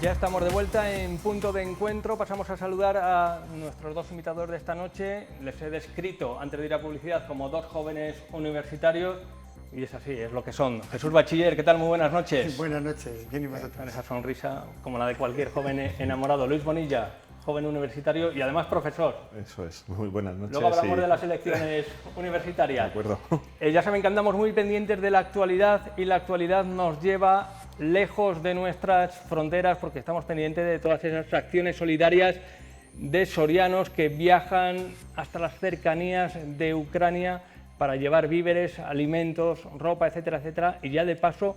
Ya estamos de vuelta en Punto de Encuentro. Pasamos a saludar a nuestros dos invitados de esta noche. Les he descrito antes de ir a publicidad como dos jóvenes universitarios y es así, es lo que son. Jesús Bachiller, ¿qué tal? Muy buenas noches. Buenas noches, bien y vosotros. Con esa sonrisa como la de cualquier joven enamorado. Luis Bonilla, joven universitario y además profesor. Eso es, muy buenas noches. Luego hablamos de las elecciones universitarias. De acuerdo. Ya saben que andamos muy pendientes de la actualidad y la actualidad nos lleva lejos de nuestras fronteras porque estamos pendientes de todas esas acciones solidarias de sorianos que viajan hasta las cercanías de Ucrania para llevar víveres, alimentos, ropa, etcétera, etcétera, y ya de paso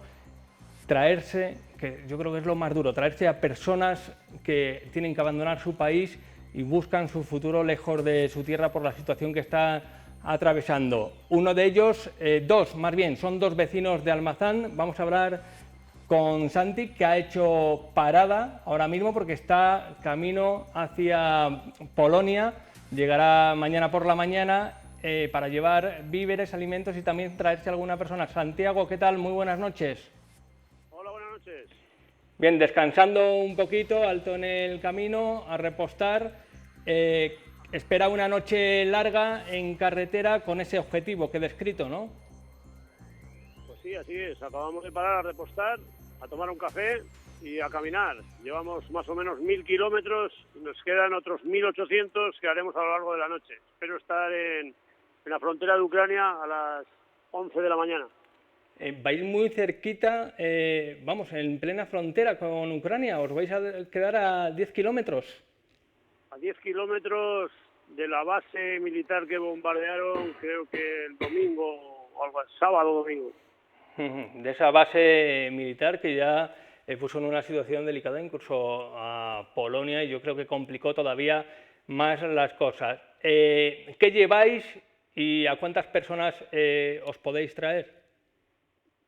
traerse, que yo creo que es lo más duro, traerse a personas que tienen que abandonar su país y buscan su futuro lejos de su tierra por la situación que está atravesando. Uno de ellos, son dos vecinos de Almazán. Vamos a hablar con Santi, que ha hecho parada ahora mismo porque está camino hacia Polonia, llegará mañana por la mañana para llevar víveres, alimentos y también traerse a alguna persona. Santiago, ¿qué tal? Muy buenas noches. Hola, buenas noches. Bien, descansando un poquito, alto en el camino, a repostar. Espera una noche larga en carretera con ese objetivo que he descrito, ¿no? Pues sí, así es. Acabamos de parar a repostar, a tomar un café y a caminar. Llevamos más o menos 1000 kilómetros, nos quedan otros 1800 que haremos a lo largo de la noche. Espero estar en la frontera de Ucrania a las 11 de la mañana. Vais muy cerquita, en plena frontera con Ucrania, ¿os vais a quedar a 10 kilómetros? A 10 kilómetros de la base militar que bombardearon, creo que el domingo, o algo, sábado o domingo. De esa base militar que ya puso en una situación delicada incluso a Polonia y yo creo que complicó todavía más las cosas. ¿Qué lleváis y a cuántas personas os podéis traer?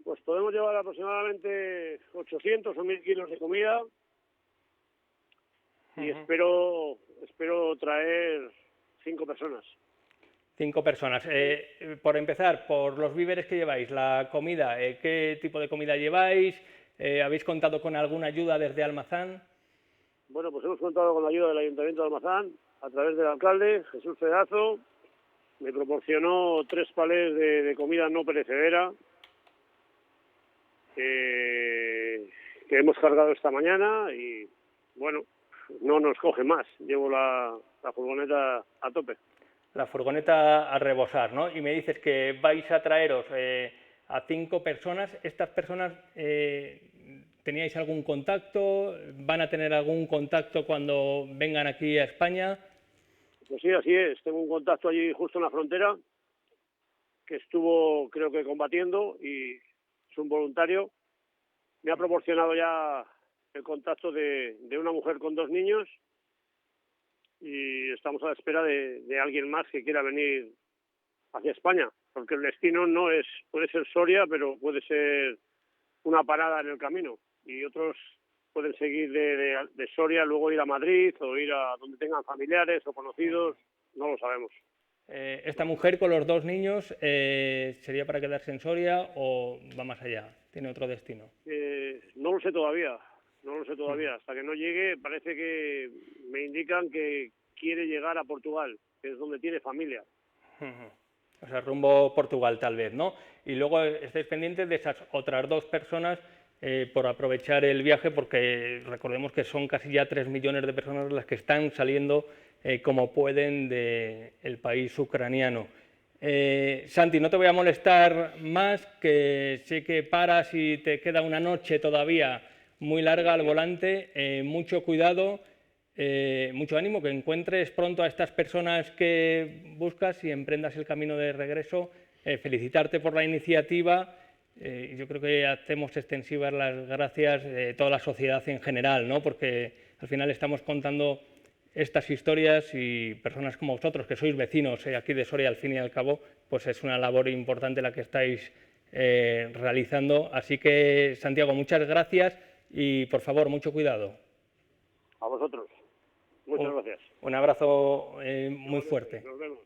Pues podemos llevar aproximadamente 800 o 1000 kilos de comida y espero traer 5 personas. 5 personas. Por empezar, por los víveres que lleváis, la comida, ¿qué tipo de comida lleváis? ¿Habéis contado con alguna ayuda desde Almazán? Bueno, pues hemos contado con la ayuda del Ayuntamiento de Almazán, a través del alcalde, Jesús Fedazo. Me proporcionó 3 palés de comida no perecedera que hemos cargado esta mañana y, bueno, no nos coge más. Llevo la furgoneta a tope. La furgoneta a rebosar, ¿no? Y me dices que vais a traeros a 5 personas. ¿Estas personas teníais algún contacto? ¿Van a tener algún contacto cuando vengan aquí a España? Pues sí, así es. Tengo un contacto allí justo en la frontera que estuvo, creo que, combatiendo y es un voluntario. Me ha proporcionado ya el contacto de una mujer con 2 niños y estamos a la espera de alguien más que quiera venir hacia España, porque el destino puede ser Soria, pero puede ser una parada en el camino y otros pueden seguir de Soria, luego ir a Madrid o ir a donde tengan familiares o conocidos, no lo sabemos. ¿Esta mujer con los 2 niños sería para quedarse en Soria o va más allá? ¿Tiene otro destino? No lo sé todavía. Hasta que no llegue, parece que me indican que quiere llegar a Portugal, que es donde tiene familia. O sea, rumbo Portugal tal vez, ¿no? Y luego estáis pendientes de esas otras 2 personas por aprovechar el viaje, porque recordemos que son casi ya 3 millones de personas las que están saliendo como pueden del país ucraniano. Santi, no te voy a molestar más, que sé que paras y te queda una noche todavía muy larga al volante. Mucho cuidado, mucho ánimo, que encuentres pronto a estas personas que buscas y emprendas el camino de regreso. Felicitarte por la iniciativa. Yo creo que hacemos extensivas las gracias de toda la sociedad en general, ¿no? Porque al final estamos contando estas historias y personas como vosotros, que sois vecinos aquí de Soria al fin y al cabo, pues es una labor importante la que estáis realizando. Así que, Santiago, muchas gracias y, por favor, mucho cuidado. A vosotros. Muchas gracias. Un abrazo muy fuerte. Nos vemos.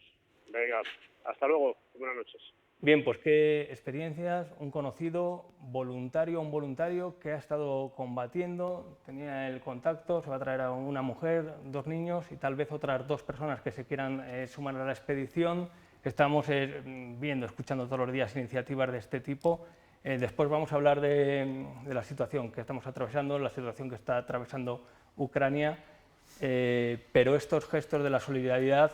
Venga, hasta luego. Buenas noches. Bien, pues qué experiencias, un conocido, voluntario, un voluntario que ha estado combatiendo, tenía el contacto, se va a traer a una mujer, 2 niños y tal vez otras 2 personas que se quieran sumar a la expedición. Estamos viendo, escuchando todos los días iniciativas de este tipo. Después vamos a hablar de la situación que estamos atravesando, la situación que está atravesando Ucrania, pero estos gestos de la solidaridad,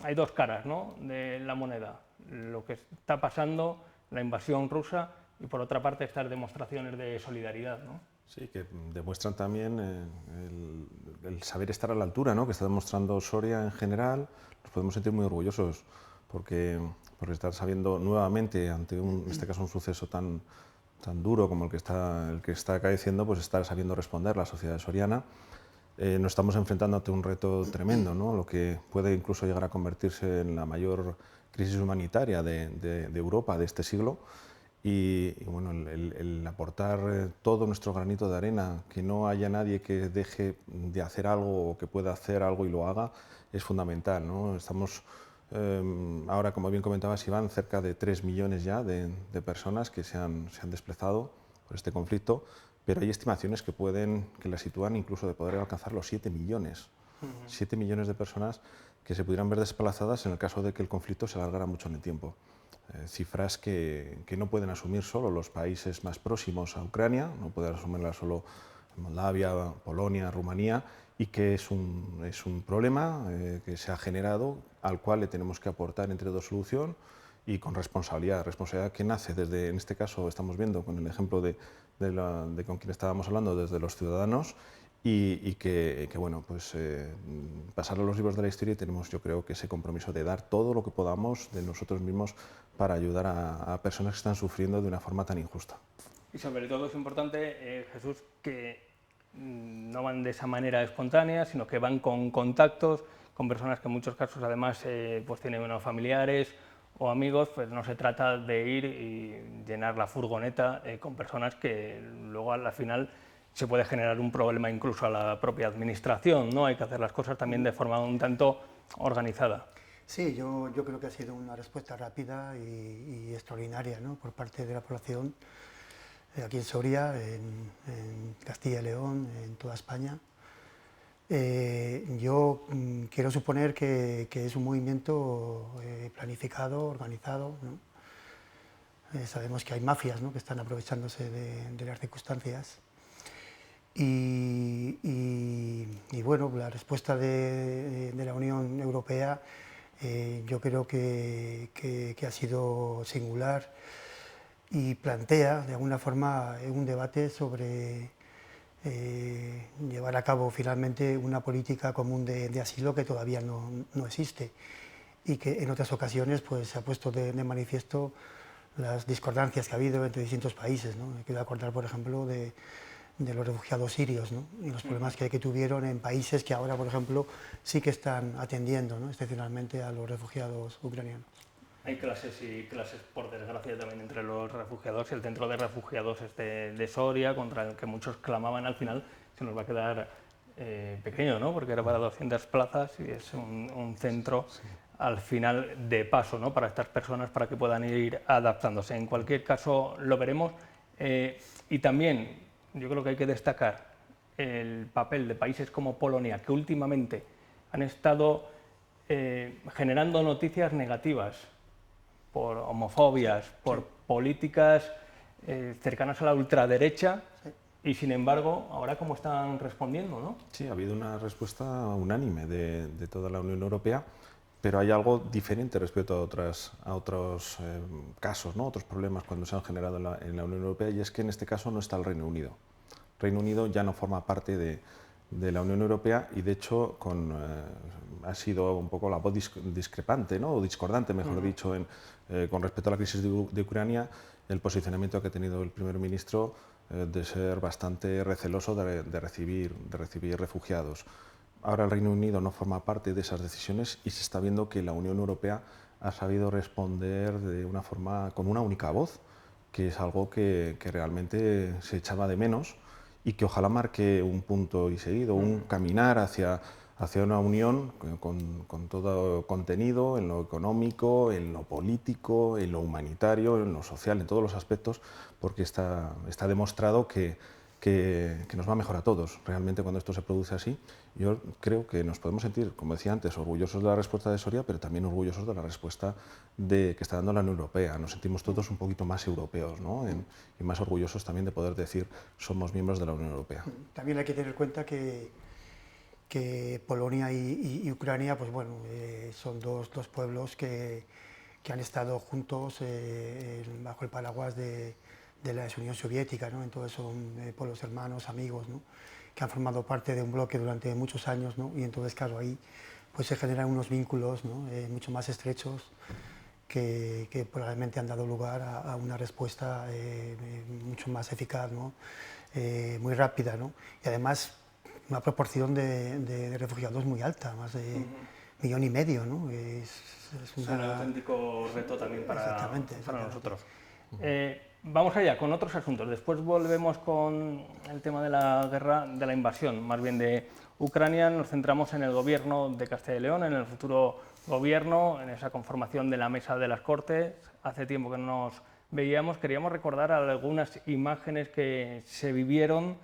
hay 2 caras, ¿no?, de la moneda. Lo que está pasando, la invasión rusa, y por otra parte estas demostraciones de solidaridad, ¿no? Sí, que demuestran también el saber estar a la altura, ¿no?, que está demostrando Soria en general. Nos podemos sentir muy orgullosos porque estar sabiendo nuevamente, ante en este caso un suceso tan duro como el que está acaeciendo, pues estar sabiendo responder la sociedad soriana. Nos estamos enfrentando ante un reto tremendo, ¿no?, lo que puede incluso llegar a convertirse en la mayor crisis humanitaria de Europa de este siglo. Y bueno, el aportar todo nuestro granito de arena, que no haya nadie que deje de hacer algo o que pueda hacer algo y lo haga, es fundamental, ¿no? Estamos ahora, como bien comentabas, Iván, cerca de 3 millones ya de personas que se han desplazado por este conflicto, pero hay estimaciones que la sitúan incluso de poder alcanzar los 7 millones. 7 millones de personas que se pudieran ver desplazadas en el caso de que el conflicto se alargara mucho en el tiempo. Cifras que no pueden asumir solo los países más próximos a Ucrania, no pueden asumirlas solo Moldavia, Polonia, Rumanía, y que es un problema que se ha generado, al cual le tenemos que aportar entre dos solución y con responsabilidad. Responsabilidad que nace desde, en este caso estamos viendo con el ejemplo de con quien estábamos hablando, desde los ciudadanos, y que bueno, pues pasar a los libros de la historia, y tenemos, yo creo, que ese compromiso de dar todo lo que podamos de nosotros mismos para ayudar a personas que están sufriendo de una forma tan injusta. Y sobre todo es importante, Jesús, que no van de esa manera espontánea, sino que van con contactos, con personas que en muchos casos además pues tienen unos familiares o amigos. Pues no se trata de ir y llenar la furgoneta con personas que luego al final se puede generar un problema incluso a la propia administración, ¿no? Hay que hacer las cosas también de forma un tanto organizada. Sí, yo creo que ha sido una respuesta rápida y extraordinaria, ¿no?, por parte de la población aquí en Soria, en Castilla y León, en toda España. Yo quiero suponer que es un movimiento planificado, organizado, ¿no? Sabemos que hay mafias, ¿no?, que están aprovechándose de las circunstancias. Y bueno, la respuesta de la Unión Europea yo creo que ha sido singular y plantea de alguna forma un debate sobre llevar a cabo finalmente una política común de asilo que todavía no existe, y que en otras ocasiones pues, se ha puesto de manifiesto las discordancias que ha habido entre distintos países, ¿no? Quiero acordar, por ejemplo, de los refugiados sirios, ¿no?, y los problemas que tuvieron en países que ahora, por ejemplo, sí que están atendiendo, ¿no?, excepcionalmente a los refugiados ucranianos. Hay clases y clases, por desgracia, también entre los refugiados. El centro de refugiados de Soria, contra el que muchos clamaban, al final se nos va a quedar pequeño, ¿no?, porque era para 200 plazas y es un centro al final de paso, ¿no?, para estas personas, para que puedan ir adaptándose. En cualquier caso lo veremos. Y también yo creo que hay que destacar el papel de países como Polonia, que últimamente han estado generando noticias negativas por homofobias, por políticas cercanas a la ultraderecha, y sin embargo, ahora cómo están respondiendo, ¿no? Sí, ha habido una respuesta unánime de toda la Unión Europea, pero hay algo diferente respecto a otros casos, ¿no?, otros problemas cuando se han generado en la Unión Europea, y es que en este caso no está el Reino Unido. El Reino Unido ya no forma parte de la Unión Europea, y de hecho ha sido un poco la voz discrepante, ¿no?, o discordante, mejor dicho, con respecto a la crisis de Ucrania, el posicionamiento que ha tenido el primer ministro de ser bastante receloso de recibir refugiados. Ahora el Reino Unido no forma parte de esas decisiones, y se está viendo que la Unión Europea ha sabido responder de una forma, con una única voz, que es algo que realmente se echaba de menos, y que ojalá marque un punto y seguido, un caminar hacia hacia una unión con todo contenido en lo económico, en lo político, en lo humanitario, en lo social, en todos los aspectos, porque está demostrado que nos va mejor a todos. Realmente cuando esto se produce así, yo creo que nos podemos sentir, como decía antes, orgullosos de la respuesta de Soria, pero también orgullosos de la respuesta que está dando la Unión Europea. Nos sentimos todos un poquito más europeos, ¿no? Y más orgullosos también de poder decir somos miembros de la Unión Europea. También hay que tener en cuenta que Polonia y Ucrania, pues bueno, son dos pueblos que han estado juntos bajo el paraguas de la Unión Soviética, ¿no? Entonces son pueblos hermanos, amigos, ¿no? Que han formado parte de un bloque durante muchos años, ¿no? Y entonces, claro, ahí pues se generan unos vínculos, ¿no? Mucho más estrechos que probablemente han dado lugar a una respuesta mucho más eficaz, ¿no? Muy rápida, ¿no? Y además una proporción de refugiados muy alta, más de 1,5 millones, ¿no? Es un auténtico reto también para nosotros. Vamos allá con otros asuntos. Después volvemos con el tema de la guerra, de la invasión, más bien de Ucrania. Nos centramos en el gobierno de Castilla y León, en el futuro gobierno, en esa conformación de la mesa de las Cortes. Hace tiempo que no nos veíamos. Queríamos recordar algunas imágenes que se vivieron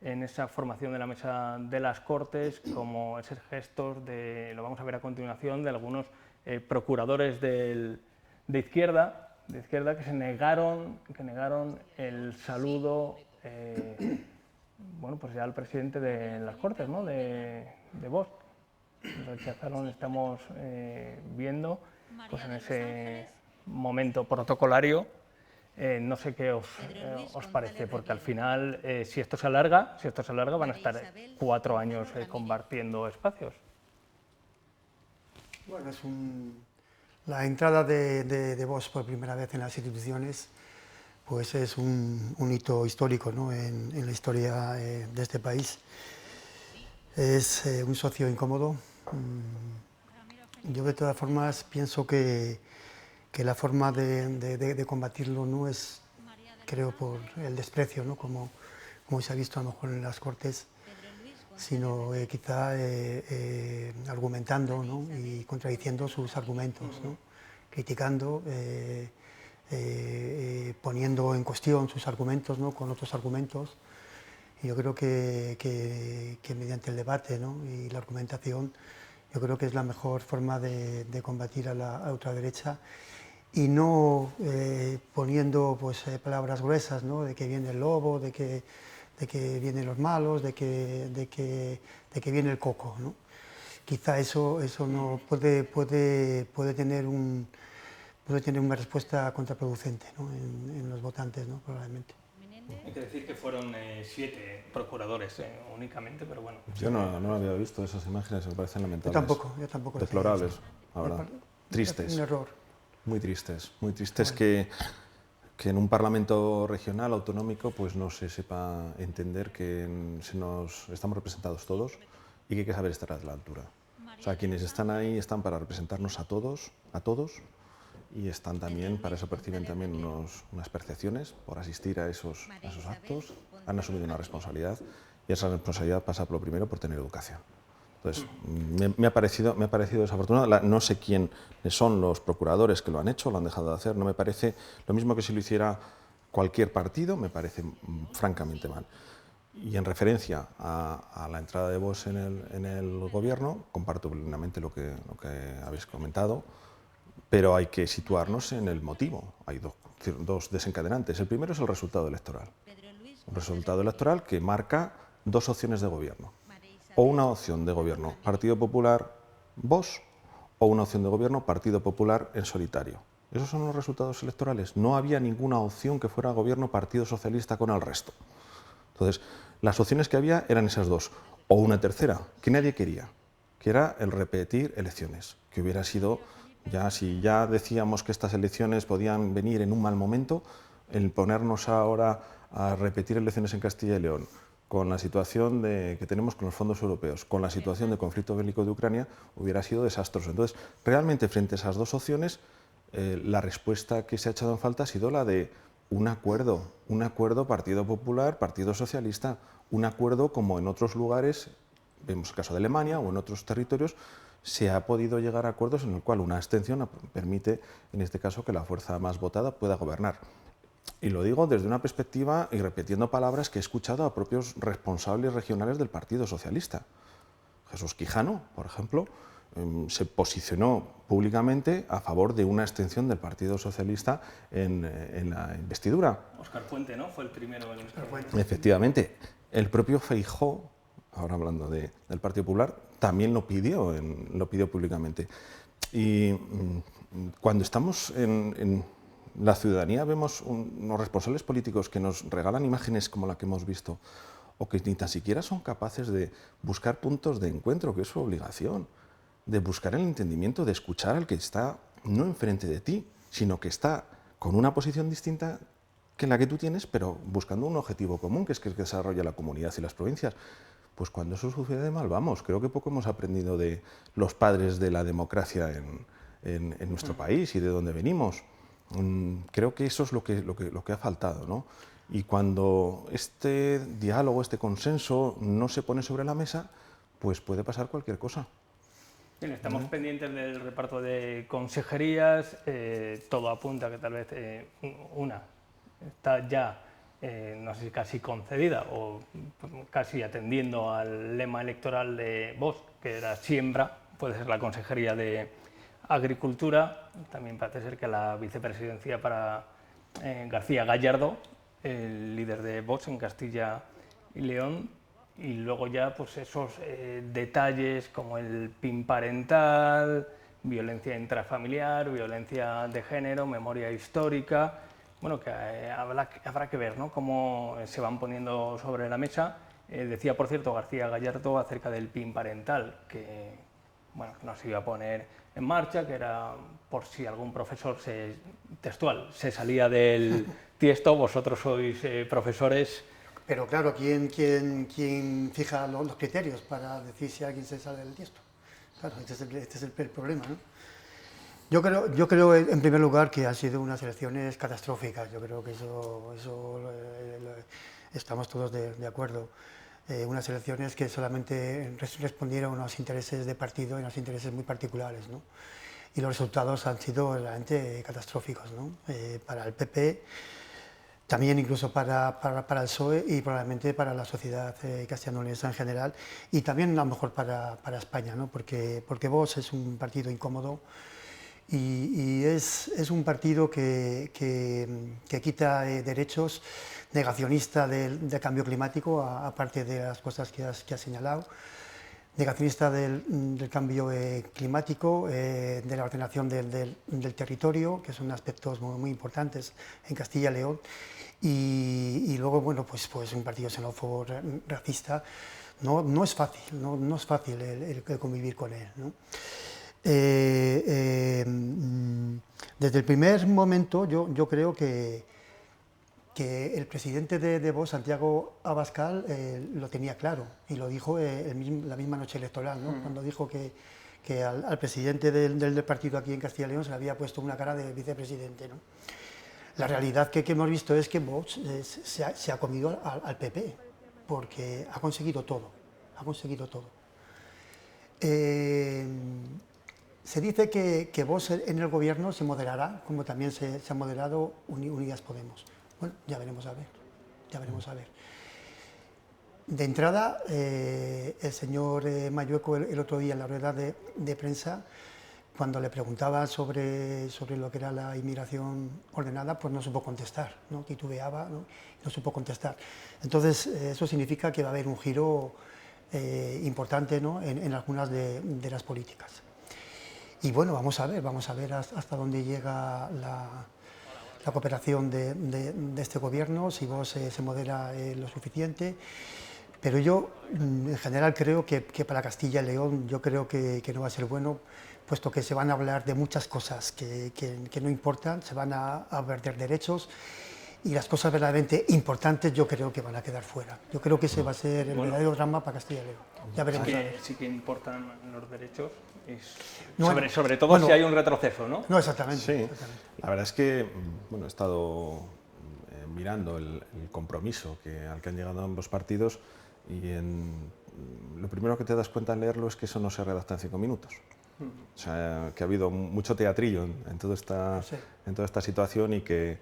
en esa formación de la mesa de las Cortes, como esos gestos, lo vamos a ver a continuación, de algunos procuradores de izquierda que negaron el saludo bueno, pues ya al presidente de las Cortes, ¿no? de Vox. Rechazaron, estamos viendo pues en ese momento protocolario. No sé qué os parece, porque al final, si esto se alarga, van a estar 4 años compartiendo espacios. Bueno, la entrada de Vox por primera vez en las instituciones, pues es un hito histórico, ¿no? en la historia de este país. Es un socio incómodo. Yo de todas formas pienso que la forma de combatirlo no es, creo, por el desprecio, ¿no? como se ha visto a lo mejor en las Cortes, sino quizá argumentando, ¿no? Y contradiciendo sus argumentos, ¿no? Criticando, poniendo en cuestión sus argumentos, ¿no? Con otros argumentos. Y yo creo que mediante el debate, ¿no? Y la argumentación, yo creo que es la mejor forma de combatir a la ultraderecha, y no poniendo pues, palabras gruesas, ¿no? De que viene el lobo, de que vienen los malos, de que viene el coco, ¿no? Quizá eso no puede tener una respuesta contraproducente, ¿no? en los votantes, ¿no? Probablemente. Hay que decir que fueron 7 procuradores únicamente, pero bueno. Yo no había visto esas imágenes, me parecen lamentables. Yo tampoco. Deplorables, la verdad. Tristes. Un error. Muy tristes que en un parlamento regional, autonómico, pues no se sepa entender que estamos representados todos y que hay que saber estar a la altura. O sea, quienes están ahí están para representarnos a todos, y están también, para eso perciben también unas percepciones por asistir a esos actos, han asumido una responsabilidad, y esa responsabilidad pasa por lo primero por tener educación. Entonces, me ha parecido desafortunado. No sé quiénes son los procuradores que lo han hecho, lo han dejado de hacer. No me parece lo mismo que si lo hiciera cualquier partido, me parece francamente mal. Y en referencia a la entrada de Vox en el gobierno, comparto plenamente lo que habéis comentado, pero hay que situarnos en el motivo. Hay dos desencadenantes. El primero es el resultado electoral. Un resultado electoral que marca 2 opciones de gobierno. O una opción de gobierno Partido Popular Vox, o una opción de gobierno Partido Popular en solitario. Esos son los resultados electorales. No había ninguna opción que fuera gobierno Partido Socialista con el resto. Entonces, las opciones que había eran esas 2. O una tercera, que nadie quería, que era el repetir elecciones, que hubiera sido, si ya decíamos que estas elecciones podían venir en un mal momento, el ponernos ahora a repetir elecciones en Castilla y León, con la situación que tenemos con los fondos europeos, con la situación de conflicto bélico de Ucrania, hubiera sido desastroso. Entonces, realmente frente a esas 2 opciones, la respuesta que se ha echado en falta ha sido la de un acuerdo Partido Popular, Partido Socialista, un acuerdo como en otros lugares vemos el caso de Alemania o en otros territorios, se ha podido llegar a acuerdos en el cual una abstención permite, en este caso, que la fuerza más votada pueda gobernar. Y lo digo desde una perspectiva y repitiendo palabras que he escuchado a propios responsables regionales del Partido Socialista. Jesús Quijano, por ejemplo, se posicionó públicamente a favor de una abstención del Partido Socialista en la investidura. Óscar Puente, ¿no? Fue el primero en Óscar Puente. Efectivamente, el propio Feijóo, ahora hablando del Partido Popular, también lo pidió públicamente. Y cuando estamos en la ciudadanía vemos unos responsables políticos que nos regalan imágenes como la que hemos visto, o que ni tan siquiera son capaces de buscar puntos de encuentro, que es su obligación, de buscar el entendimiento, de escuchar al que está no enfrente de ti, sino que está con una posición distinta que la que tú tienes, pero buscando un objetivo común, que es que desarrolla la comunidad y las provincias. Pues cuando eso sucede, mal vamos. Creo que poco hemos aprendido de los padres de la democracia en nuestro país y de dónde venimos. Creo que eso es lo que ha faltado, ¿no? Y cuando este diálogo, este consenso no se pone sobre la mesa, pues puede pasar cualquier cosa. Bien, estamos pendientes del reparto de consejerías, todo apunta que tal vez una está ya, no sé si casi concedida o casi atendiendo al lema electoral de Vox, que era siembra, puede ser la consejería de Agricultura. También parece ser que la vicepresidencia para García Gallardo, el líder de Vox en Castilla y León, y luego ya pues esos detalles como el PIN parental, violencia intrafamiliar, violencia de género, memoria histórica, bueno, que habrá que ver, ¿no?, cómo se van poniendo sobre la mesa. Decía, por cierto, García Gallardo acerca del PIN parental, que bueno, no se iba a poner en marcha, que era por si algún profesor textual se salía del tiesto. Vosotros sois profesores. Pero claro, ¿quién fija los criterios para decir si alguien se sale del tiesto? Claro, este es el problema, ¿no? Yo creo, en primer lugar, que han sido unas elecciones catastróficas. Yo creo que eso estamos todos de acuerdo. Unas elecciones que solamente respondieron a unos intereses de partido y unos intereses muy particulares, ¿no? Y los resultados han sido realmente catastróficos, ¿no? Para el PP, también incluso para el PSOE y probablemente para la sociedad castellanoleonesa en general, y también a lo mejor para España, ¿no? Porque Vox es un partido incómodo y es un partido que quita derechos, negacionista del cambio climático, aparte de las cosas que has señalado, negacionista del cambio climático, de la ordenación del territorio, que son aspectos muy importantes en Castilla y León, y luego, bueno, pues un partido xenófobo, racista. No es fácil, no es fácil el convivir con él, ¿no? Desde el primer momento yo creo que el presidente de Vox, Santiago Abascal, lo tenía claro, y lo dijo la misma noche electoral, ¿no? Cuando dijo que al presidente del partido aquí en Castilla y León se le había puesto una cara de vicepresidente, ¿no? La realidad que hemos visto es que Vox se ha comido al PP, porque ha conseguido todo, ha conseguido todo. Se dice que Vox en el gobierno se moderará, como también se ha moderado Unidas Podemos. Bueno, ya veremos a ver, ya veremos a ver. De entrada, el señor Mayueco el otro día en la rueda de prensa, cuando le preguntaba sobre lo que era la inmigración ordenada, pues no supo contestar, ¿no? Titubeaba, no supo contestar. Entonces, eso significa que va a haber un giro importante, ¿no?, en algunas de las políticas. Y bueno, vamos a ver hasta dónde llega la cooperación de este gobierno, si Vox se modera lo suficiente. Pero yo, en general, creo que para Castilla y León, yo creo que no va a ser bueno, puesto que se van a hablar de muchas cosas que no importan, se van a perder derechos, y las cosas verdaderamente importantes yo creo que van a quedar fuera. Yo creo que ese va a ser el verdadero drama para Castilla y León. Ya veremos. Sí que importan los derechos, sobre todo bueno, si hay un retroceso, ¿no? No, exactamente. Sí, Exactamente. la verdad es que bueno, he estado mirando el compromiso al que han llegado ambos partidos, y en lo primero que te das cuenta al leerlo es que eso no se redacta en 5 minutos. O sea, que ha habido mucho teatrillo en toda esta situación y que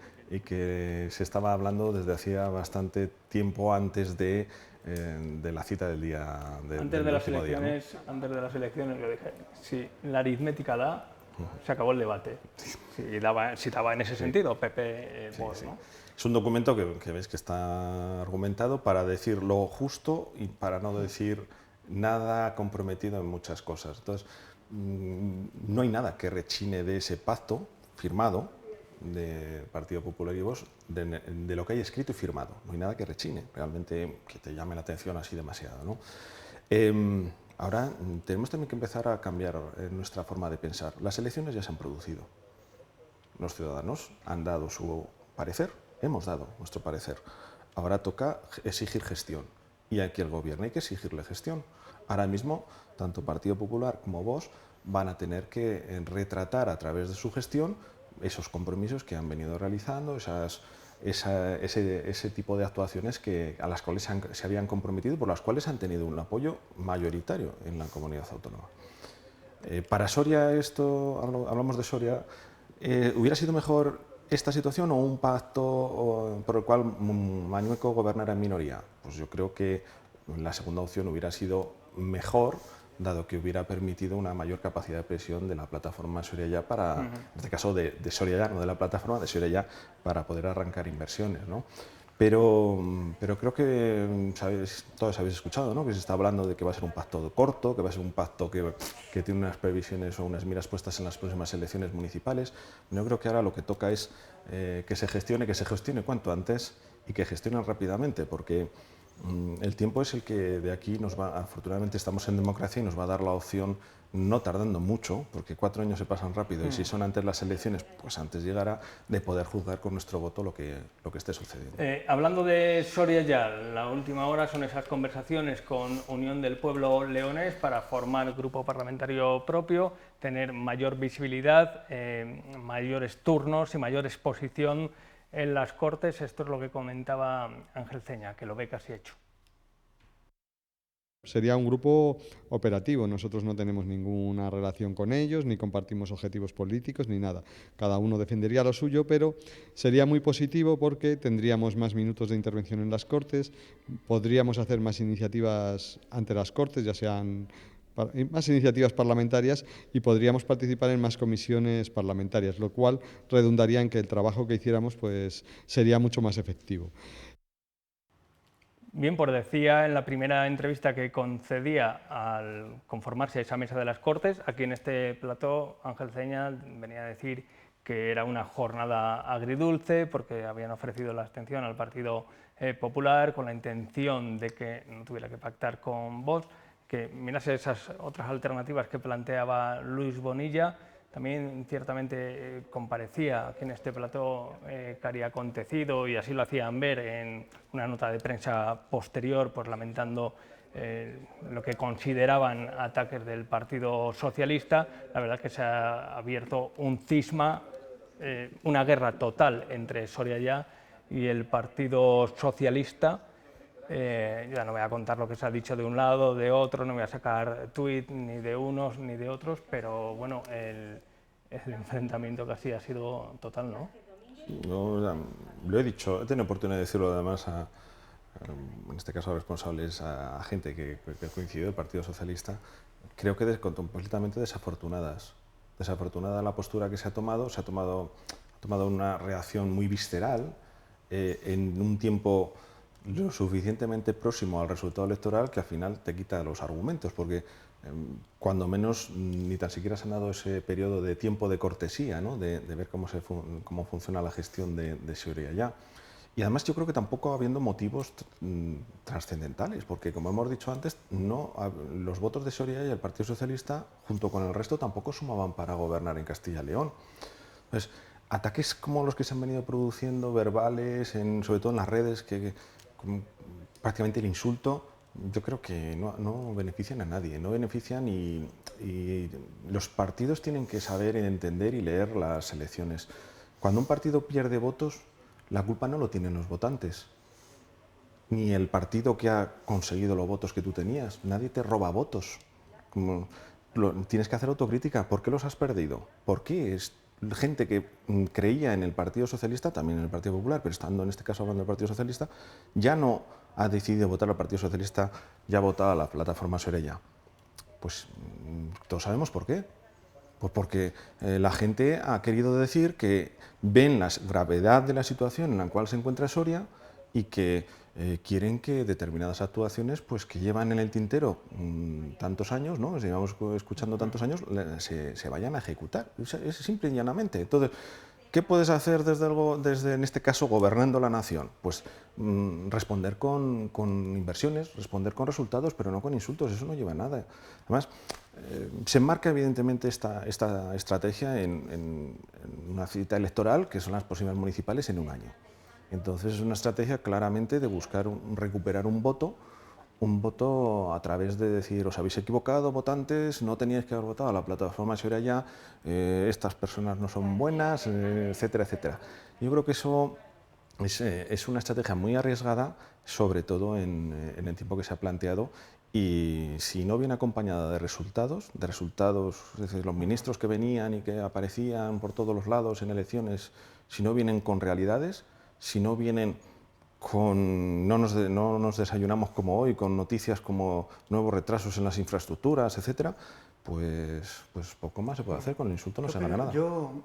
se estaba hablando desde hacía bastante tiempo antes de la cita del día Antes de las elecciones, ¿no? Antes de las elecciones, yo dije, si la aritmética da, se acabó el debate. Si daba en ese sentido, PP, Vox, ¿no? Es un documento que ves que está argumentado para decir lo justo y para no decir nada comprometido en muchas cosas. Entonces, no hay nada que rechine de ese pacto firmado de Partido Popular y Vox, de lo que hay escrito y firmado. No hay nada que rechine, realmente que te llame la atención así demasiado, ¿no? Ahora tenemos también que empezar a cambiar nuestra forma de pensar. Las elecciones ya se han producido. Los ciudadanos han dado su parecer, hemos dado nuestro parecer. Ahora toca exigir gestión y aquí al gobierno hay que exigirle gestión. Ahora mismo, tanto Partido Popular como Vox van a tener que retratar a través de su gestión esos compromisos que han venido realizando, ese tipo de actuaciones a las cuales se habían comprometido y por las cuales han tenido un apoyo mayoritario en la comunidad autónoma. Para Soria, hablamos de Soria, ¿hubiera sido mejor esta situación o un pacto por el cual Mañueco gobernara en minoría? Pues yo creo que la segunda opción hubiera sido mejor, dado que hubiera permitido una mayor capacidad de presión de la plataforma Soria Ya para, en este caso de Soria Ya, no de la plataforma, de Soria Ya, para poder arrancar inversiones, ¿no? Pero creo que todos habéis escuchado, ¿no? Que se está hablando de que va a ser un pacto corto, que va a ser un pacto que tiene unas previsiones o unas miras puestas en las próximas elecciones municipales. Yo creo que ahora lo que toca es que se gestione cuanto antes y que gestionen rápidamente, porque el tiempo es el que de aquí afortunadamente estamos en democracia y nos va a dar la opción, no tardando mucho, porque 4 años se pasan rápido y si son antes las elecciones, pues antes llegará, de poder juzgar con nuestro voto lo que esté sucediendo. Hablando de Soria Ya, la última hora son esas conversaciones con Unión del Pueblo Leonés para formar grupo parlamentario propio, tener mayor visibilidad, mayores turnos y mayor exposición en las Cortes. Esto es lo que comentaba Ángel Ceña, que lo ve casi hecho. Sería un grupo operativo, nosotros no tenemos ninguna relación con ellos, ni compartimos objetivos políticos, ni nada. Cada uno defendería lo suyo, pero sería muy positivo porque tendríamos más minutos de intervención en las Cortes, podríamos hacer más iniciativas ante las Cortes, ya sean más iniciativas parlamentarias y podríamos participar en más comisiones parlamentarias, lo cual redundaría en que el trabajo que hiciéramos pues, sería mucho más efectivo. Bien, pues decía en la primera entrevista que concedía al conformarse esa mesa de las Cortes, aquí en este plató Ángel Ceña venía a decir que era una jornada agridulce porque habían ofrecido la abstención al Partido Popular con la intención de que no tuviera que pactar con Vox, que mirase esas otras alternativas que planteaba Luis Bonilla. También ciertamente comparecía aquí en este plató Cari Acontecido y así lo hacían ver en una nota de prensa posterior, pues lamentando lo que consideraban ataques del Partido Socialista. La verdad es que se ha abierto un cisma, una guerra total entre Soria Ya y el Partido Socialista. Ya no voy a contar lo que se ha dicho de un lado, de otro, no voy a sacar tuit ni de unos ni de otros, pero bueno, el enfrentamiento casi ha sido total, ¿no? Yo lo he dicho, he tenido oportunidad de decirlo además en este caso a responsables, a gente que coincidió del Partido Socialista. Creo que completamente desafortunadas. Desafortunada la postura que se ha tomado una reacción muy visceral en un tiempo lo suficientemente próximo al resultado electoral que al final te quita los argumentos, porque cuando menos ni tan siquiera se ha dado ese periodo de tiempo de cortesía, ¿no? de ver cómo funciona la gestión de Soria Ya. Y además yo creo que tampoco habiendo motivos trascendentales, porque como hemos dicho antes, los votos de Soria Ya y el Partido Socialista, junto con el resto, tampoco sumaban para gobernar en Castilla y León. Entonces, ataques como los que se han venido produciendo, verbales, sobre todo en las redes, prácticamente el insulto, yo creo que no benefician a nadie, no benefician y los partidos tienen que saber entender y leer las elecciones. Cuando un partido pierde votos, la culpa no lo tienen los votantes. ni el partido que ha conseguido los votos que tú tenías. Nadie te roba votos. Tienes que hacer autocrítica. ¿Por qué los has perdido? ¿Por qué? Es gente que creía en el Partido Socialista, también en el Partido Popular, pero estando en este caso hablando del Partido Socialista, ya no ha decidido votar al Partido Socialista, ya ha votado a la plataforma Soraya. Pues todos sabemos por qué. Pues porque la gente ha querido decir que ven la gravedad de la situación en la cual se encuentra Soria y que quieren que determinadas actuaciones pues, que llevan en el tintero tantos años, ¿no? Llevamos escuchando tantos años, se vayan a ejecutar. Es simple y llanamente. Entonces, ¿qué puedes hacer desde, en este caso, gobernando la nación? Pues responder con inversiones, responder con resultados, pero no con insultos, eso no lleva a nada. Además, se enmarca evidentemente esta estrategia en una cita electoral, que son las próximas municipales en un año. Entonces es una estrategia claramente de buscar recuperar un voto a través de decir, os habéis equivocado, votantes, no teníais que haber votado a la plataforma Soraya, estas personas no son buenas, etcétera, etcétera. Yo creo que eso es una estrategia muy arriesgada, sobre todo en el tiempo que se ha planteado, y si no viene acompañada de resultados, es decir, los ministros que venían y que aparecían por todos los lados en elecciones, si no vienen con realidades, si no vienen con no nos desayunamos como hoy, con noticias como nuevos retrasos en las infraestructuras, etcétera, pues poco más se puede hacer, con el insulto no se gana nada. Yo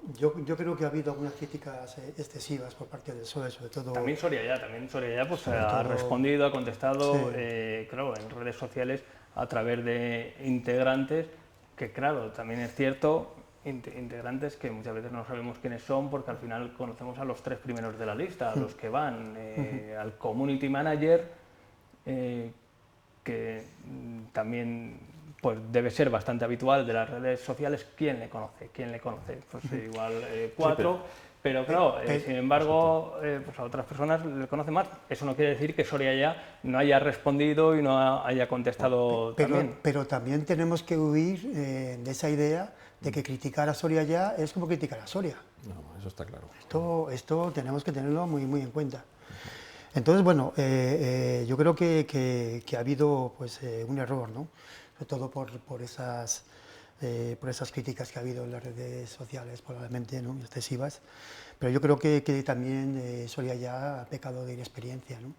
creo que ha habido algunas críticas excesivas por parte del PSOE, sobre todo... También Soria ya pues, ha respondido, ha contestado, Sí. claro, en redes sociales a través de integrantes, que claro, también es cierto, integrantes que muchas veces no sabemos quiénes son, porque al final conocemos a los 3 primeros de la lista, a los que van, al community manager, que también pues debe ser bastante habitual de las redes sociales. ¿Quién le conoce? Pues igual 4, pero claro, sin embargo, pues a otras personas le conocen más. Eso no quiere decir que Soria ya no haya respondido y no haya contestado también. Pero también tenemos que huir de esa idea de que criticar a Soria ya es como criticar a Soria. No, eso está claro. Esto tenemos que tenerlo muy en cuenta. Entonces, bueno, yo creo que ha habido pues, un error, ¿no? Sobre todo por esas críticas que ha habido en las redes sociales, probablemente, ¿no?, excesivas. Pero yo creo que también Soria ya ha pecado de inexperiencia, ¿no?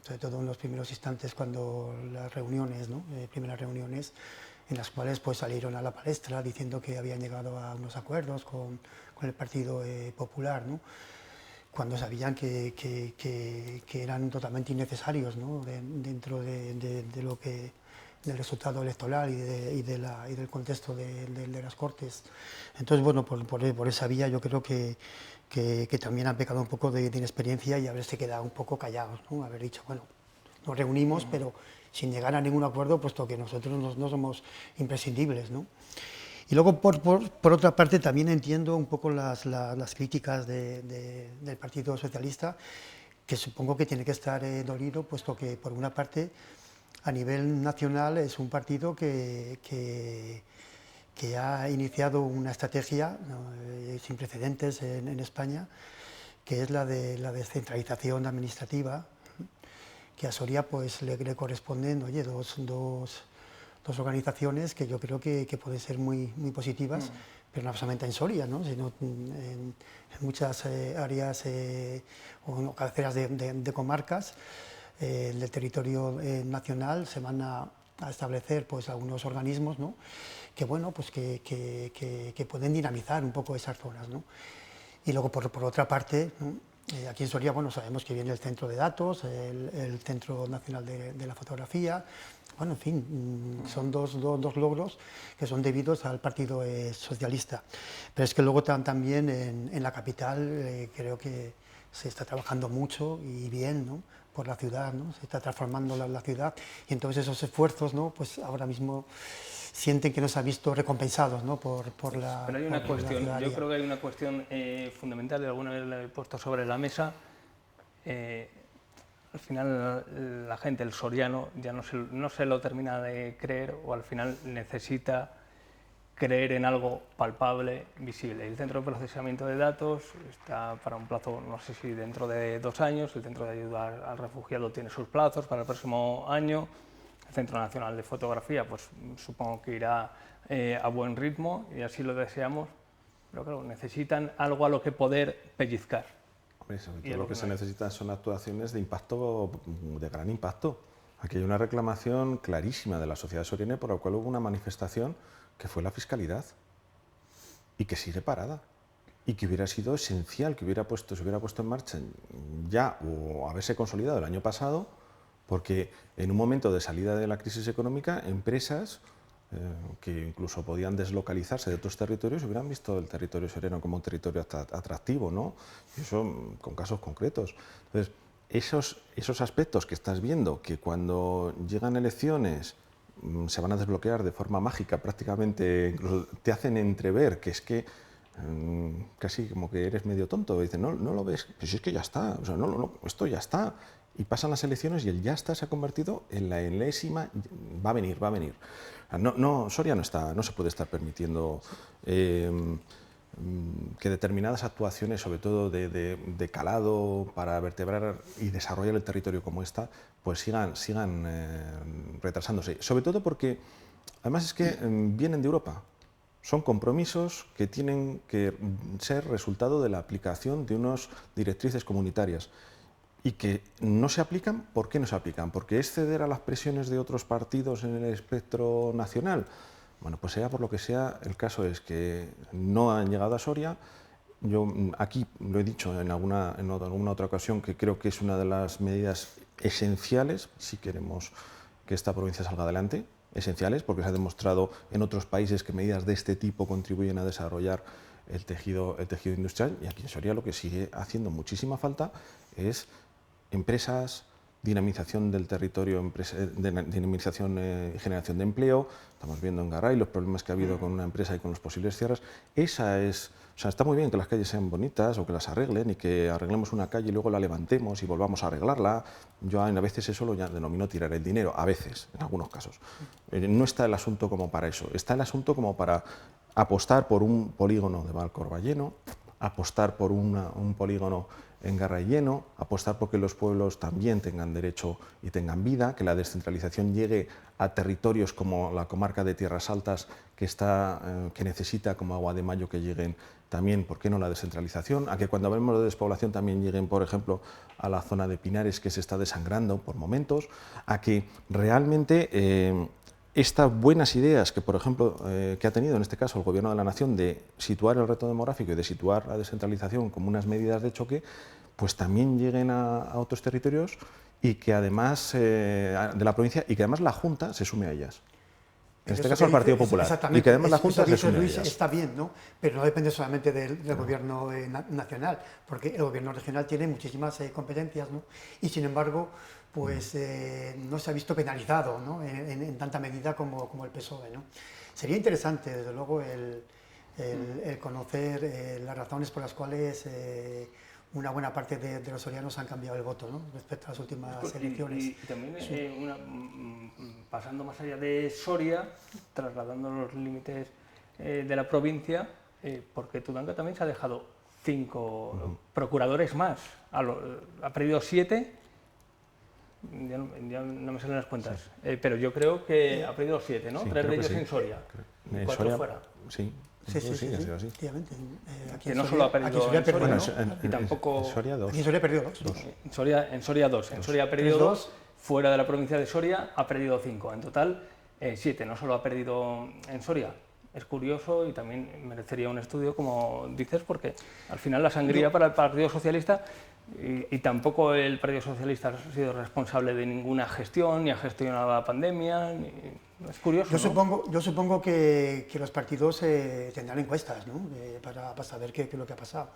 Sobre todo en los primeros instantes, cuando las reuniones, ¿no?, primeras reuniones, en las cuales pues, salieron a la palestra diciendo que habían llegado a unos acuerdos con el Partido Popular, ¿no?, cuando sabían que eran totalmente innecesarios, ¿no?, dentro de lo que, del resultado electoral y del contexto de las Cortes. Entonces, bueno, por esa vía yo creo que también han pecado un poco de inexperiencia y haberse quedado un poco callados, ¿no?, haber dicho, bueno, nos reunimos, pero sin llegar a ningún acuerdo, puesto que nosotros no somos imprescindibles, ¿no? Y luego, por otra parte, también entiendo un poco las críticas del Partido Socialista, que supongo que tiene que estar dolido, puesto que, por una parte, a nivel nacional es un partido que ha iniciado una estrategia sin precedentes en España, que es la de la descentralización administrativa, que a Soria pues, le corresponden, oye, dos organizaciones que yo creo que pueden ser muy positivas, pero no solamente en Soria, ¿no?, sino en muchas áreas o cabeceras de comarcas del territorio nacional. Se van a establecer pues, algunos organismos, ¿no?, que, bueno, pues que pueden dinamizar un poco esas zonas, ¿no? Y luego, por otra parte, ¿no?, aquí en Soria, bueno, sabemos que viene el Centro de Datos, el Centro Nacional de la Fotografía. Bueno, en fin, son dos logros que son debidos al Partido Socialista. Pero es que luego también en la capital creo que se está trabajando mucho y bien, ¿no?, por la ciudad, ¿no?, se está transformando la ciudad, y entonces esos esfuerzos, ¿no?, pues ahora mismo sienten que no se han visto recompensados, ¿no?, por la Pero hay una cuestión, ciudadanía. yo creo que hay una cuestión fundamental, y alguna vez la he puesto sobre la mesa. Al final la gente, el soriano, ya no se lo termina de creer, o al final necesita creer en algo palpable, visible. El centro de procesamiento de datos está para un plazo, no sé si dentro de 2 años, el centro de ayuda al refugiado tiene sus plazos para el próximo año, el Centro Nacional de Fotografía pues supongo que irá a buen ritmo y así lo deseamos, pero claro, necesitan algo a lo que poder pellizcar. Hombre, sobre todo lo que se necesitan son actuaciones de impacto, de gran impacto. Aquí hay una reclamación clarísima de la sociedad soriana por la cual hubo una manifestación que fue la fiscalidad y que sigue parada y que hubiera sido esencial que se hubiera puesto en marcha ya o haberse consolidado el año pasado, porque en un momento de salida de la crisis económica, empresas que incluso podían deslocalizarse de otros territorios hubieran visto el territorio soriano como un territorio atractivo, ¿no? Y eso con casos concretos. Entonces, esos aspectos que estás viendo, que cuando llegan elecciones se van a desbloquear de forma mágica prácticamente, incluso te hacen entrever que es que casi como que eres medio tonto, dicen, no lo ves, pues si es que ya está, o sea, esto ya está, y pasan las elecciones y el ya está se ha convertido en la enésima, va a venir. Soria no se puede estar permitiendo que determinadas actuaciones, sobre todo de calado para vertebrar y desarrollar el territorio como esta, pues sigan retrasándose. Sobre todo porque, además es que vienen de Europa. Son compromisos que tienen que ser resultado de la aplicación de unas directrices comunitarias y que no se aplican. ¿Por qué no se aplican? ¿Porque es ceder a las presiones de otros partidos en el espectro nacional? Bueno, pues sea por lo que sea, el caso es que no han llegado a Soria. Yo aquí lo he dicho en alguna otra ocasión, que creo que es una de las medidas esenciales si queremos que esta provincia salga adelante, esenciales, porque se ha demostrado en otros países que medidas de este tipo contribuyen a desarrollar el tejido industrial, y aquí en Soria lo que sigue haciendo muchísima falta es empresas, dinamización del territorio, dinamización y generación de empleo. Estamos viendo en Garay los problemas que ha habido con una empresa y con los posibles cierres. O sea, está muy bien que las calles sean bonitas o que las arreglen y que arreglemos una calle y luego la levantemos y volvamos a arreglarla. Yo a veces eso lo denomino tirar el dinero, a veces, en algunos casos. No está el asunto como para eso, está el asunto como para apostar por un polígono de Valcorballeno, apostar por un polígono en Garrayeno, apostar por que los pueblos también tengan derecho y tengan vida, que la descentralización llegue a territorios como la comarca de Tierras Altas, que necesita como agua de mayo que lleguen también, ¿por qué no la descentralización? A que cuando hablemos de despoblación también lleguen, por ejemplo, a la zona de Pinares, que se está desangrando por momentos, a que realmente estas buenas ideas que, por ejemplo, que ha tenido en este caso el Gobierno de la Nación de situar el reto demográfico y de situar la descentralización como unas medidas de choque, pues también lleguen a otros territorios y que además de la provincia, y que además la Junta se sume a ellas. En este caso el Partido Popular. Y que además la Junta se sume a ellas. Está bien, ¿no? Pero no depende solamente del Gobierno nacional, porque el Gobierno regional tiene muchísimas competencias, ¿no? Y sin embargo, pues no se ha visto penalizado, ¿no? en tanta medida como el PSOE, ¿no? Sería interesante, desde luego, el conocer las razones por las cuales una buena parte de los sorianos han cambiado el voto, ¿no? Respecto a las últimas elecciones. Y también, pasando más allá de Soria, trasladando los límites de la provincia, porque Tudanca también se ha dejado 5 procuradores más, ha perdido 7. Ya no me salen las cuentas, pero yo creo que ha perdido 7, ¿no? 3 de ellos en Soria, 4 Soria, fuera. Sí, Sí, efectivamente. Aquí no solo ha perdido en Soria, ¿no? Y tampoco... En Soria 2. Aquí en Soria ha perdido 2. En Soria 2. En Soria ha perdido 2, fuera de la provincia de Soria ha perdido 5. En total, 7. No solo ha perdido en Soria. Es curioso y también merecería un estudio, como dices, porque al final la sangría para el Partido Socialista, y tampoco el Partido Socialista ha sido responsable de ninguna gestión, ni ha gestionado la pandemia. Es curioso, Yo supongo que los partidos tendrán encuestas, ¿no? para saber qué es lo que ha pasado.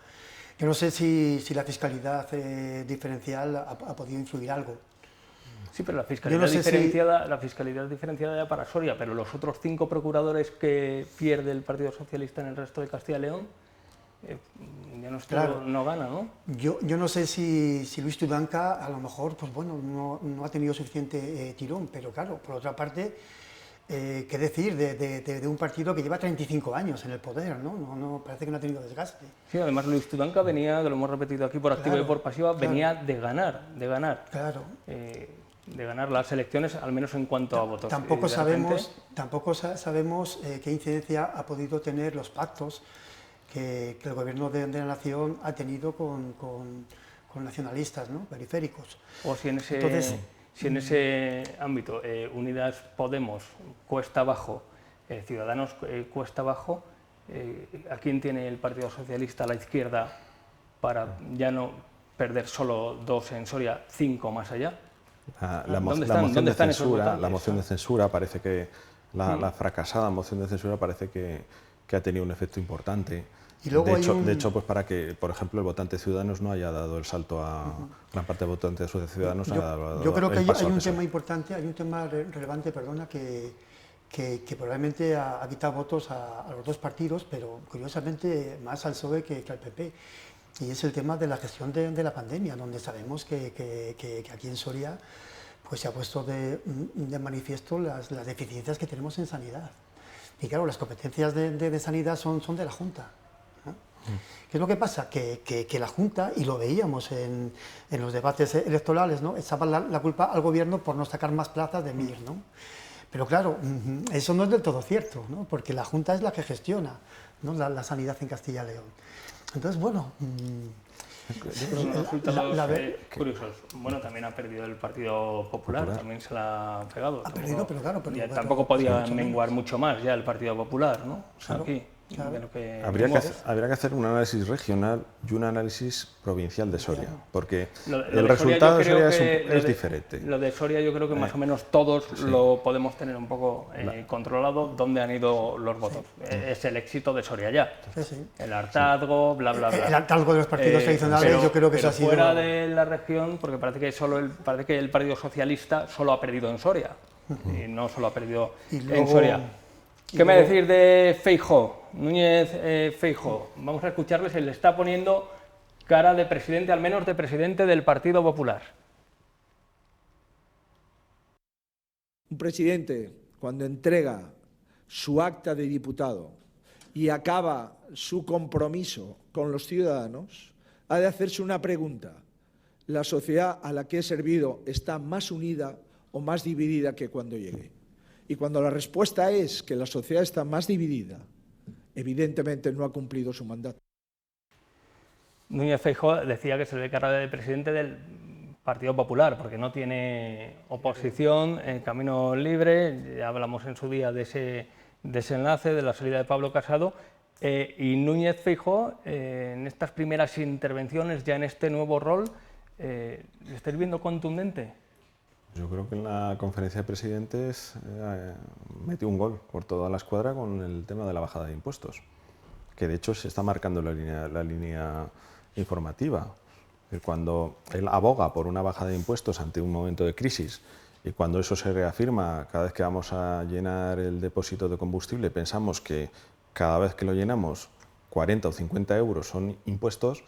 Yo no sé si la fiscalidad diferencial ha podido influir algo. Sí, pero la fiscalidad diferenciada ya para Soria, pero los otros 5 procuradores que pierde el Partido Socialista en el resto de Castilla y León, ya no gana, ¿no? Yo no sé si Luis Tudanca a lo mejor pues bueno, no ha tenido suficiente tirón, pero claro, por otra parte, ¿qué decir de un partido que lleva 35 años en el poder, ¿no? No, parece que no ha tenido desgaste. Sí, además Luis Tudanca venía, que lo hemos repetido aquí por activa y por pasiva, venía de ganar. Claro. De ganar las elecciones, al menos en cuanto a votos. Tampoco sabemos qué incidencia ha podido tener los pactos que el gobierno de la nación ha tenido con nacionalistas, ¿no? Periféricos. O si en ese, Entonces, si en ese ámbito Unidas Podemos cuesta abajo, Ciudadanos cuesta abajo, ¿a quién tiene el Partido Socialista a la izquierda para ya no perder solo 2 en Soria, 5 más allá? La moción de censura parece que la fracasada moción de censura parece que ha tenido un efecto importante. Y luego de hecho, pues para que, por ejemplo, el votante de Ciudadanos no haya dado el salto a gran parte de votantes de Ciudadanos. Yo creo que hay un tema importante, hay un tema relevante, perdona, que probablemente ha quitado votos a los dos partidos, pero curiosamente más al PSOE que al PP. Y es el tema de la gestión de la pandemia, donde sabemos que aquí en Soria pues se ha puesto de manifiesto las deficiencias que tenemos en sanidad. Y claro, las competencias de sanidad son de la Junta, ¿no? ¿Qué es lo que pasa? Que la Junta, y lo veíamos en los debates electorales, ¿no? Echaba la culpa al gobierno por no sacar más plazas de MIR, ¿no? Pero claro, eso no es del todo cierto, ¿no? Porque la Junta es la que gestiona, ¿no? la sanidad en Castilla y León. Entonces, bueno... Yo creo que unos resultados curiosos. Bueno, también ha perdido el Partido Popular, también se la ha pegado. Ha perdido, pero claro... tampoco podía menguar mucho más ya el Partido Popular, ¿no? Claro. Aquí. Claro. Habría que hacer un análisis regional y un análisis provincial de Soria, porque el resultado de Soria es diferente. Lo de Soria yo creo que más o menos todos lo podemos tener un poco controlado, dónde han ido los votos. Es el éxito de Soria ya. El hartazgo, bla, bla, bla. El hartazgo de los partidos tradicionales, yo creo que eso ha sido... fuera de la región, porque parece que el Partido Socialista solo ha perdido en Soria, y no solo ha perdido en Soria. ¿Qué me decir de Feijóo? Núñez Feijóo. Vamos a escucharle, se le está poniendo cara de presidente, al menos de presidente del Partido Popular. Un presidente, cuando entrega su acta de diputado y acaba su compromiso con los ciudadanos, ha de hacerse una pregunta. ¿La sociedad a la que he servido está más unida o más dividida que cuando llegué? Y cuando la respuesta es que la sociedad está más dividida, evidentemente no ha cumplido su mandato. Núñez Feijóo decía que se le ve cara de presidente del Partido Popular, porque no tiene oposición, camino libre, ya hablamos en su día de ese desenlace, de la salida de Pablo Casado, y Núñez Feijóo, en estas primeras intervenciones, ya en este nuevo rol, ¿le estáis viendo contundente? Yo creo que en la conferencia de presidentes metió un gol por toda la escuadra con el tema de la bajada de impuestos, que de hecho se está marcando la línea informativa. Cuando él aboga por una bajada de impuestos ante un momento de crisis y cuando eso se reafirma, cada vez que vamos a llenar el depósito de combustible pensamos que cada vez que lo llenamos 40 o 50 euros son impuestos,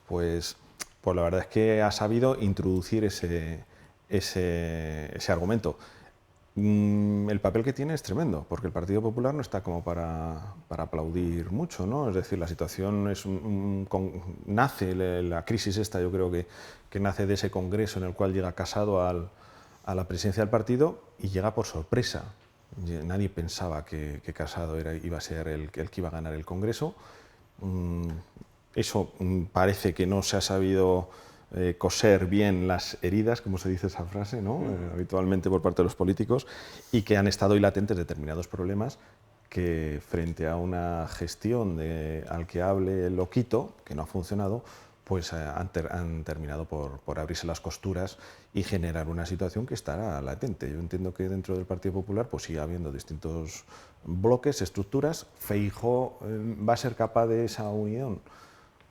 pues la verdad es que ha sabido introducir ese argumento. El papel que tiene es tremendo, porque el Partido Popular no está como para aplaudir mucho, ¿no? Es decir, la situación nace, la crisis esta yo creo que nace de ese congreso en el cual llega Casado a la presidencia del partido y llega por sorpresa. Nadie pensaba que Casado iba a ser el que iba a ganar el congreso. Eso parece que no se ha sabido coser bien las heridas, como se dice esa frase, ¿no? Habitualmente por parte de los políticos, y que han estado ahí latentes determinados problemas que frente a una gestión al que hable el loquito, que no ha funcionado, pues han terminado por abrirse las costuras y generar una situación que estará latente. Yo entiendo que dentro del Partido Popular pues sigue habiendo distintos bloques, estructuras. Feijóo va a ser capaz de esa unión.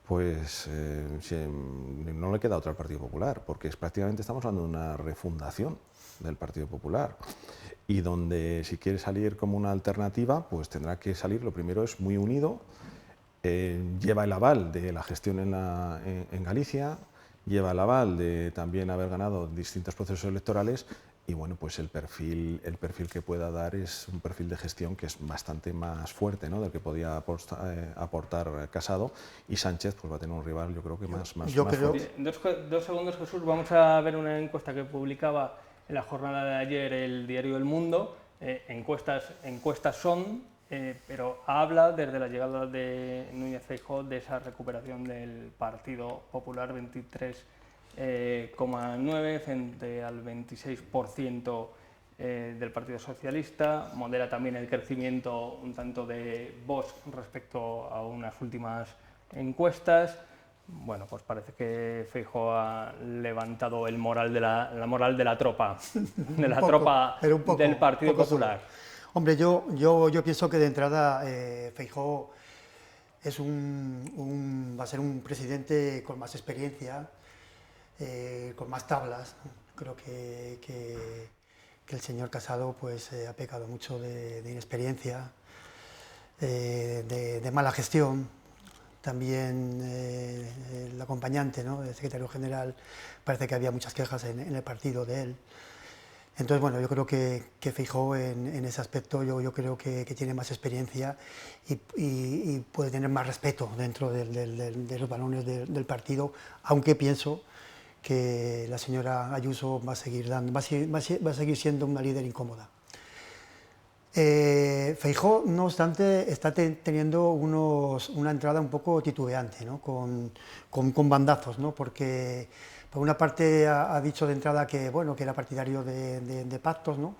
Pues no le queda otra al Partido Popular, porque prácticamente estamos hablando de una refundación del Partido Popular, y donde si quiere salir como una alternativa, pues tendrá que salir, lo primero es muy unido, lleva el aval de la gestión en Galicia, lleva el aval de también haber ganado distintos procesos electorales y bueno, pues el perfil que pueda dar es un perfil de gestión que es bastante más fuerte, ¿no?, del que podía aportar Casado, y Sánchez pues va a tener un rival, yo creo que más fuerte. Dos segundos, Jesús, vamos a ver una encuesta que publicaba en la jornada de ayer el diario El Mundo. Encuestas son, pero habla desde la llegada de Núñez Feijóo de esa recuperación del Partido Popular, 23,9 frente al 26% del Partido Socialista. Modera también el crecimiento un tanto de Vox respecto a unas últimas encuestas. Bueno, pues parece que Feijóo ha levantado el moral de la moral de la tropa, del Partido Popular. Hombre, yo pienso que de entrada Feijóo va a ser un presidente con más experiencia, con más tablas. Creo que el señor Casado pues, ha pecado mucho de inexperiencia, de mala gestión. También el acompañante, ¿no?, el secretario general, parece que había muchas quejas en el partido de él. Entonces, bueno, yo creo que Feijóo en ese aspecto, yo creo que tiene más experiencia y puede tener más respeto dentro de los balones del partido, aunque pienso que la señora Ayuso va a seguir siendo una líder incómoda. Feijóo, no obstante, está teniendo una entrada un poco titubeante, ¿no?, con bandazos, ¿no?, porque por una parte ha dicho de entrada que, bueno, que era partidario de pactos, ¿no?,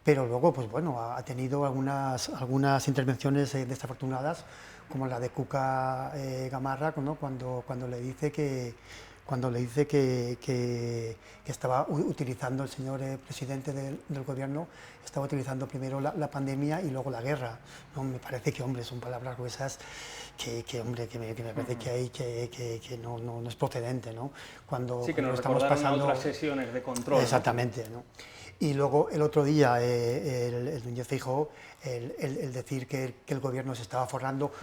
pero luego pues, bueno, ha tenido algunas intervenciones desafortunadas, como la de Cuca Gamarra, ¿no?, cuando le dice que estaba utilizando el señor presidente del gobierno, estaba utilizando primero la pandemia y luego la guerra, ¿no? Me parece que, hombre, son palabras gruesas que me parece que no es procedente, ¿no? Sí, que nos estamos pasando otras sesiones de control. Exactamente, ¿no? Y luego el otro día el Núñez Feijóo, el decir que el gobierno se estaba forrando,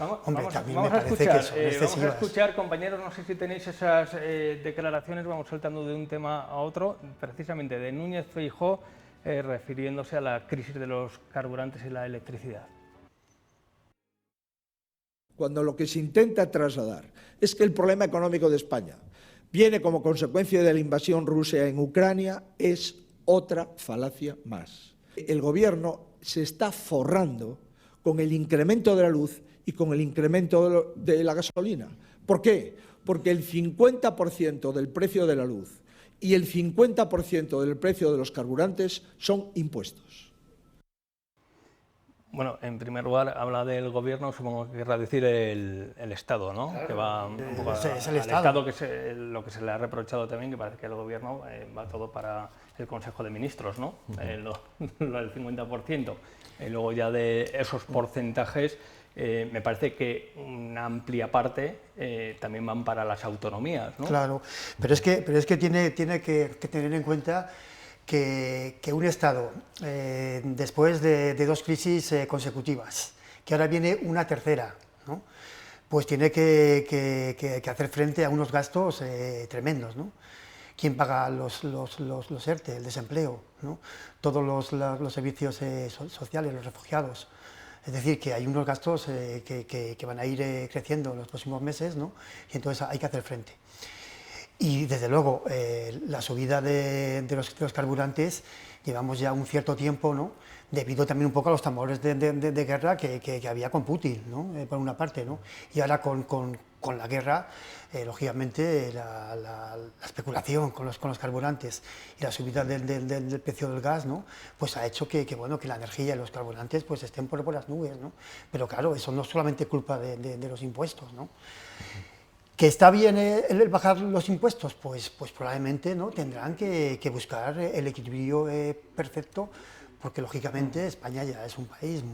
también me parece que son excesivas. Vamos a escuchar, compañeros, no sé si tenéis esas declaraciones, vamos saltando de un tema a otro, precisamente de Núñez Feijóo, refiriéndose a la crisis de los carburantes y la electricidad. Cuando lo que se intenta trasladar es que el problema económico de España viene como consecuencia de la invasión rusa en Ucrania, es otra falacia más. El gobierno se está forrando con el incremento de la luz y con el incremento de la gasolina. ¿Por qué? Porque el 50% del precio de la luz y el 50% del precio de los carburantes son impuestos. Bueno, en primer lugar, habla del gobierno, supongo que querrá decir el Estado, ¿no? Claro, que va un poco es el Estado, que es lo que se le ha reprochado también, que parece que el gobierno va todo para el Consejo de Ministros, ¿no? Lo del 50%. Luego ya de esos porcentajes, me parece que una amplia parte también van para las autonomías, ¿no? Claro, pero es que tiene que tener en cuenta que un Estado, después de dos crisis consecutivas, que ahora viene una tercera, ¿no?, pues tiene que hacer frente a unos gastos tremendos, ¿no? ¿Quién paga los ERTE, el desempleo, ¿no?, todos los servicios sociales, los refugiados? Es decir, que hay unos gastos que van a ir creciendo en los próximos meses, ¿no?, y entonces hay que hacer frente. Y desde luego, la subida de los carburantes, llevamos ya un cierto tiempo, ¿no?, debido también un poco a los tambores de guerra que había con Putin, ¿no?, por una parte, ¿no?, y ahora con la guerra, lógicamente, la especulación con los carburantes y la subida del precio del gas, ¿no?, pues ha hecho que la energía y los carburantes pues estén por las nubes, ¿no? Pero claro, eso no es solamente culpa de los impuestos, ¿no? ¿Que está bien el bajar los impuestos? Pues probablemente, ¿no?, tendrán que buscar el equilibrio perfecto, porque lógicamente España ya es un país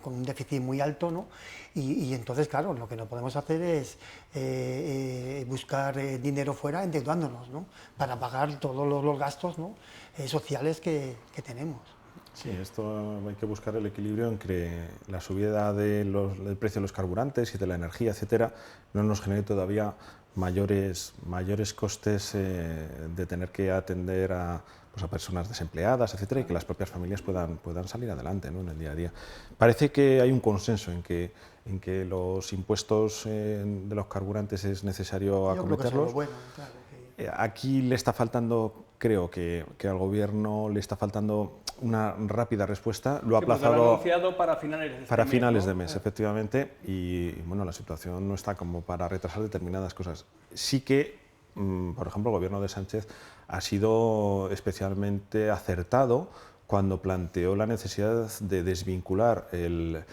con un déficit muy alto, ¿no?, y entonces, claro, lo que no podemos hacer es buscar dinero fuera endeudándonos, ¿no?, para pagar todos los gastos, ¿no?, sociales que tenemos. Sí, esto hay que buscar el equilibrio entre la subida del precio de los carburantes y de la energía, etcétera, no nos genere todavía mayores costes de tener que atender pues a personas desempleadas, etcétera, y que las propias familias puedan salir adelante, ¿no?, en el día a día. Parece que hay un consenso en que los impuestos de los carburantes es necesario Yo creo que es algo acometerlos. bueno, claro, que- Aquí le está faltando, creo que al Gobierno le está faltando una rápida respuesta. Lo ha Sí, porque lo aplazado han anunciado para finales de este para mes, finales ¿no? de mes, efectivamente, y bueno, la situación no está como para retrasar determinadas cosas. Sí que, por ejemplo, el Gobierno de Sánchez ha sido especialmente acertado cuando planteó la necesidad de desvincular el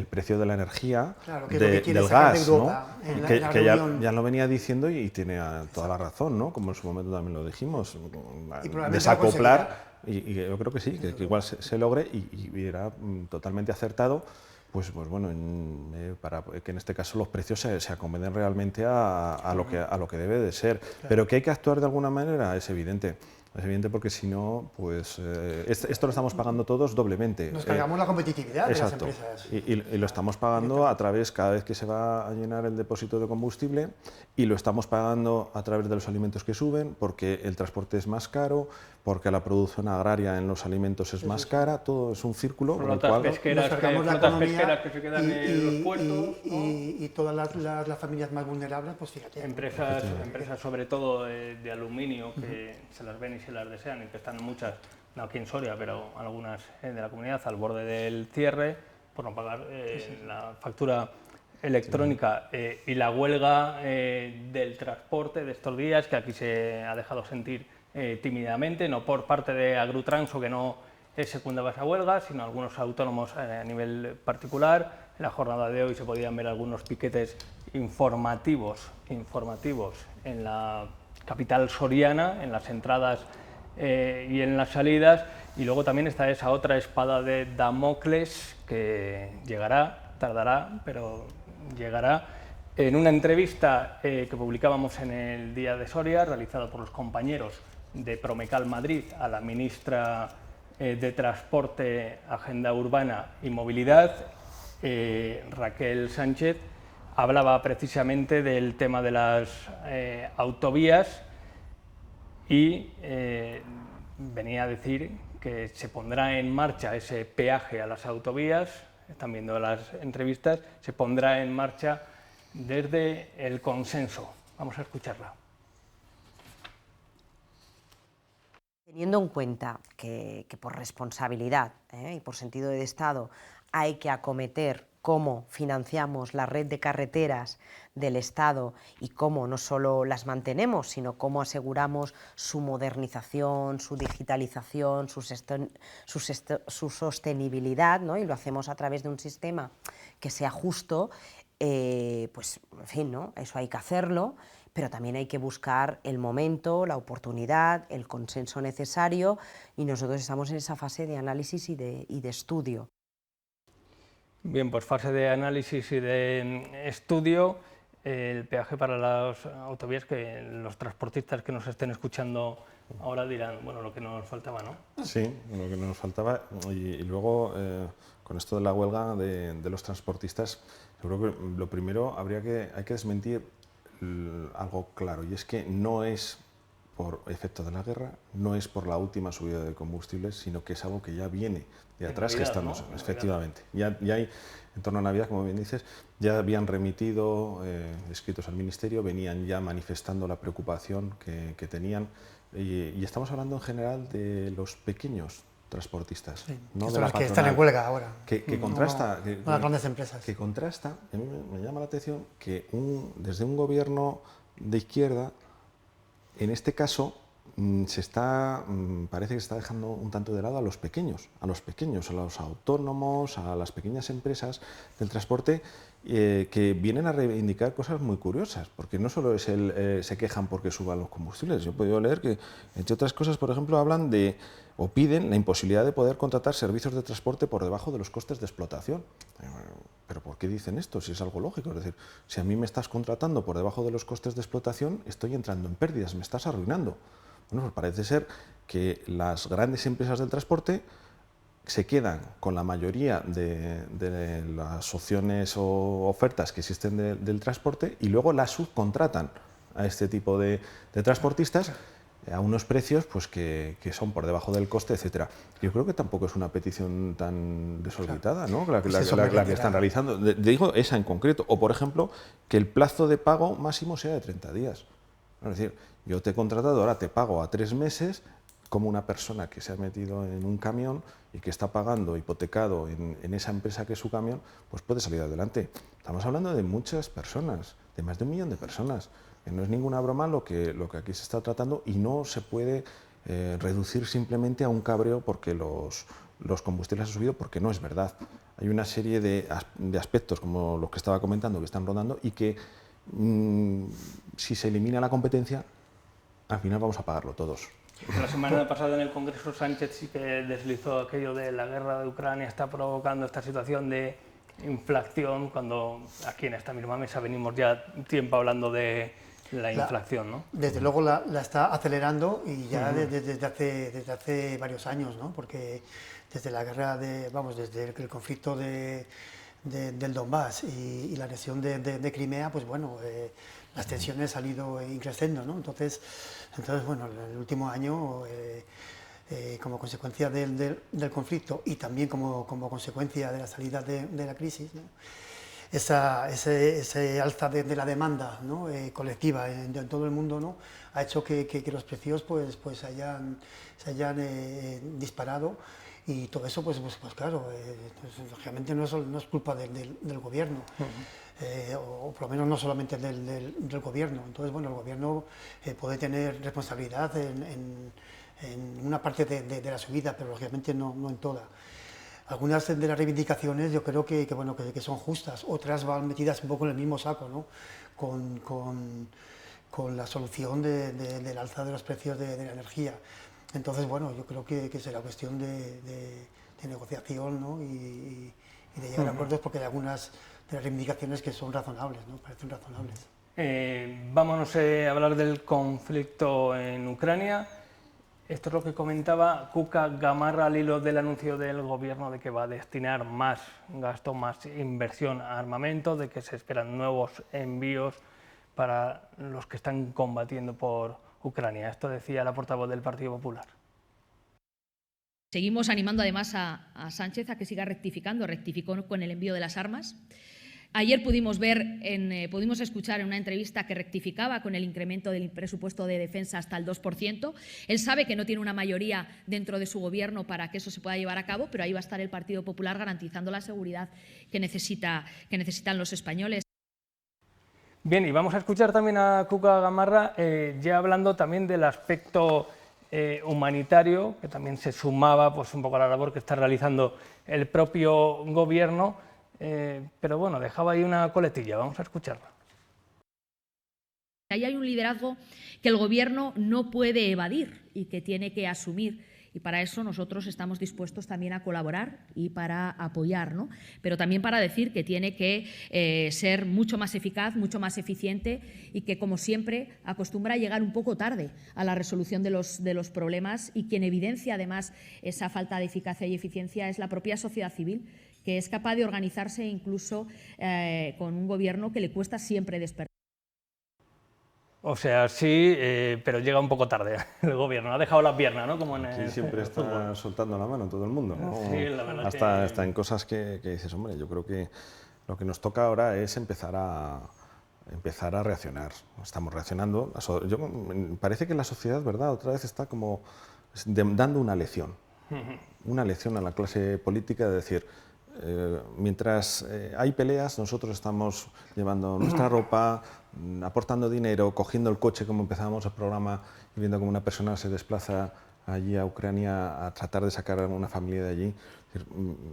precio de la energía Claro, que es lo que quiere del sacar de gas, Europa, ¿no? en la Que reunión. ya lo venía diciendo y tiene toda la razón, ¿no? Como en su momento también lo dijimos. Y probablemente Desacoplar, y yo creo que sí, que igual se logre y era totalmente acertado. Pues bueno, para que en este caso los precios se acomoden realmente a lo que debe de ser. Pero que hay que actuar de alguna manera es evidente. Es evidente porque si no, pues esto lo estamos pagando todos doblemente. Nos cargamos la competitividad Exacto. de las empresas. Y lo estamos pagando a través, cada vez que se va a llenar el depósito de combustible, y lo estamos pagando a través de los alimentos que suben, porque el transporte es más caro, porque la producción agraria en los alimentos es más cara, todo es un círculo. con el Flotas cual- pesqueras, Nos cargamos la flotas economía pesqueras que se quedan en los puertos, ¿no? y todas las familias más vulnerables, pues fíjate. Empresas sobre todo de aluminio que se las ven y se las desean, y que están muchas, no aquí en Soria, pero algunas de la comunidad, al borde del cierre, por no pagar la factura electrónica. Y la huelga del transporte de estos días, que aquí se ha dejado sentir tímidamente, no por parte de Agrutranso, que no secundaba esa huelga, sino algunos autónomos a nivel particular. En la jornada de hoy se podían ver algunos piquetes informativos en la capital soriana, en las entradas y en las salidas, y luego también está esa otra espada de Damocles que llegará, tardará, pero llegará. En una entrevista que publicábamos en el Día de Soria, realizada por los compañeros de Promecal Madrid a la ministra de Transporte, Agenda Urbana y Movilidad, Raquel Sánchez, hablaba precisamente del tema de las autovías y venía a decir que se pondrá en marcha ese peaje a las autovías, están viendo las entrevistas, se pondrá en marcha desde el consenso. Vamos a escucharla. Teniendo en cuenta que por responsabilidad y por sentido de Estado hay que acometer cómo financiamos la red de carreteras del Estado y cómo no solo las mantenemos, sino cómo aseguramos su modernización, su digitalización, su sostenibilidad, ¿no? Y lo hacemos a través de un sistema que sea justo, pues en fin, ¿no? Eso hay que hacerlo, pero también hay que buscar el momento, la oportunidad, el consenso necesario, y nosotros estamos en esa fase de análisis y de estudio. Bien, pues fase de análisis y de estudio. El peaje para las autovías, que los transportistas que nos estén escuchando ahora dirán, bueno, lo que nos faltaba, ¿no? Sí, lo que nos faltaba. Y luego, con esto de la huelga de los transportistas, yo creo que lo primero hay que desmentir algo claro, y es que no es por efecto de la guerra, no es por la última subida de combustibles, sino que es algo que ya viene de atrás, Navidad, que estamos, ¿no? efectivamente. Ya hay, en torno a Navidad, como bien dices, ya habían remitido escritos al Ministerio, venían ya manifestando la preocupación que tenían, y estamos hablando en general de los pequeños transportistas, Sí, no que de son la las que patronal. están en huelga ahora. Que contrasta, No las grandes empresas. que contrasta, a mí me llama la atención que desde un gobierno de izquierda, en este caso, parece que se está dejando un tanto de lado a los pequeños, a los autónomos, a las pequeñas empresas del transporte, que vienen a reivindicar cosas muy curiosas, porque no solo es se quejan porque suban los combustibles. Yo he podido leer que, entre otras cosas, por ejemplo, hablan o piden la imposibilidad de poder contratar servicios de transporte por debajo de los costes de explotación. ¿Pero por qué dicen esto? Si es algo lógico. Es decir, si a mí me estás contratando por debajo de los costes de explotación, estoy entrando en pérdidas, me estás arruinando. Bueno, pues parece ser que las grandes empresas del transporte se quedan con la mayoría de las opciones o ofertas que existen del transporte, y luego las subcontratan a este tipo de transportistas a unos precios pues, que son por debajo del coste, etcétera. Yo creo que tampoco es una petición tan desorbitada, ¿no? La que están realizando. Digo esa en concreto. O, por ejemplo, que el plazo de pago máximo sea de 30 días. Es decir, yo te he contratado, ahora te pago a 3 meses, como una persona que se ha metido en un camión y que está pagando hipotecado en esa empresa que es su camión, pues puede salir adelante. Estamos hablando de muchas personas, de más de 1 millón de personas. Que no es ninguna broma lo que aquí se está tratando y no se puede reducir simplemente a un cabreo porque los combustibles han subido, porque no es verdad. Hay una serie de aspectos, como los que estaba comentando, que están rodando y que si se elimina la competencia, al final vamos a pagarlo todos. La semana pasada en el Congreso Sánchez sí que deslizó aquello de la guerra de Ucrania está provocando esta situación de inflación, cuando aquí en esta misma mesa venimos ya tiempo hablando de la inflación, ¿no? Desde luego la está acelerando y ya desde hace varios años, ¿no? Porque desde la guerra desde el conflicto del Donbass y la anexión de Crimea, pues bueno, las tensiones han ido increciendo, ¿no? Entonces bueno, en el último año, como consecuencia del conflicto y también como consecuencia de la salida de la crisis, ¿no? Ese alza de la demanda, ¿no? Colectiva en todo el mundo, ¿no? Ha hecho que los precios pues se hayan disparado y todo eso pues claro, lógicamente no es culpa del gobierno, o por lo menos no solamente del gobierno. Entonces bueno, el gobierno puede tener responsabilidad en una parte de la subida, pero lógicamente no en toda. Algunas de las reivindicaciones yo creo que son justas, otras van metidas un poco en el mismo saco, ¿no? con la solución del alza de los precios de la energía. Entonces, bueno, yo creo que será cuestión de negociación, ¿no? y de llegar a acuerdos, porque hay algunas de las reivindicaciones que son razonables, ¿no? Parecen razonables. Vámonos a hablar del conflicto en Ucrania. Esto es lo que comentaba Cuca Gamarra al hilo del anuncio del gobierno de que va a destinar más gasto, más inversión a armamento, de que se esperan nuevos envíos para los que están combatiendo por Ucrania. Esto decía la portavoz del Partido Popular. Seguimos animando además a Sánchez a que siga rectificando. Rectificó con el envío de las armas. Ayer pudimos escuchar en una entrevista que rectificaba con el incremento del presupuesto de defensa hasta el 2%. Él sabe que no tiene una mayoría dentro de su gobierno para que eso se pueda llevar a cabo, pero ahí va a estar el Partido Popular garantizando la seguridad que necesitan los españoles. Bien, y vamos a escuchar también a Cuca Gamarra, ya hablando también del aspecto humanitario, que también se sumaba pues, un poco a la labor que está realizando el propio gobierno. Pero bueno, dejaba ahí una coletilla, vamos a escucharla. Ahí hay un liderazgo que el gobierno no puede evadir y que tiene que asumir, y para eso nosotros estamos dispuestos también a colaborar y para apoyar, ¿no? Pero también para decir que tiene que ser mucho más eficaz, mucho más eficiente y que, como siempre, acostumbra a llegar un poco tarde a la resolución de los problemas, y quien evidencia además esa falta de eficacia y eficiencia es la propia sociedad civil, que es capaz de organizarse incluso con un gobierno que le cuesta siempre despertar. O sea, sí, pero llega un poco tarde el gobierno, ha dejado las piernas, ¿no? Como en Aquí siempre está soltando la mano todo el mundo, ¿no? Sí, la verdad hasta en cosas que dices, hombre, yo creo que lo que nos toca ahora es empezar a reaccionar. Estamos reaccionando. Parece que la sociedad, ¿verdad?, otra vez está como dando una lección a la clase política de decir, mientras hay peleas, nosotros estamos llevando nuestra ropa, aportando dinero, cogiendo el coche, como empezábamos el programa, y viendo cómo una persona se desplaza allí a Ucrania a tratar de sacar a una familia de allí.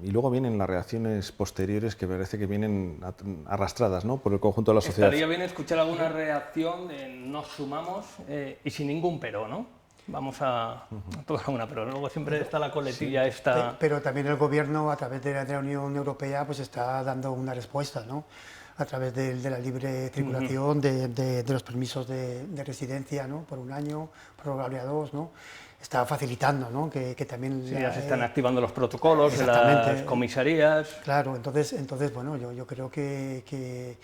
Y luego vienen las reacciones posteriores que parece que vienen arrastradas, ¿no?, por el conjunto de la sociedad. Estaría bien escuchar alguna reacción de nos sumamos y sin ningún pero, ¿no? Vamos a tomar una, pero luego siempre está la coletilla sí, esta... Pero también el gobierno, a través de la Unión Europea, pues está dando una respuesta, ¿no?, a través de la libre circulación, de los permisos de residencia, ¿no?, por 1 año, prorrogable a 2, ¿no?, está facilitando, ¿no?, que también... Sí, ya se están activando los protocolos de las comisarías. Claro, entonces bueno, yo creo que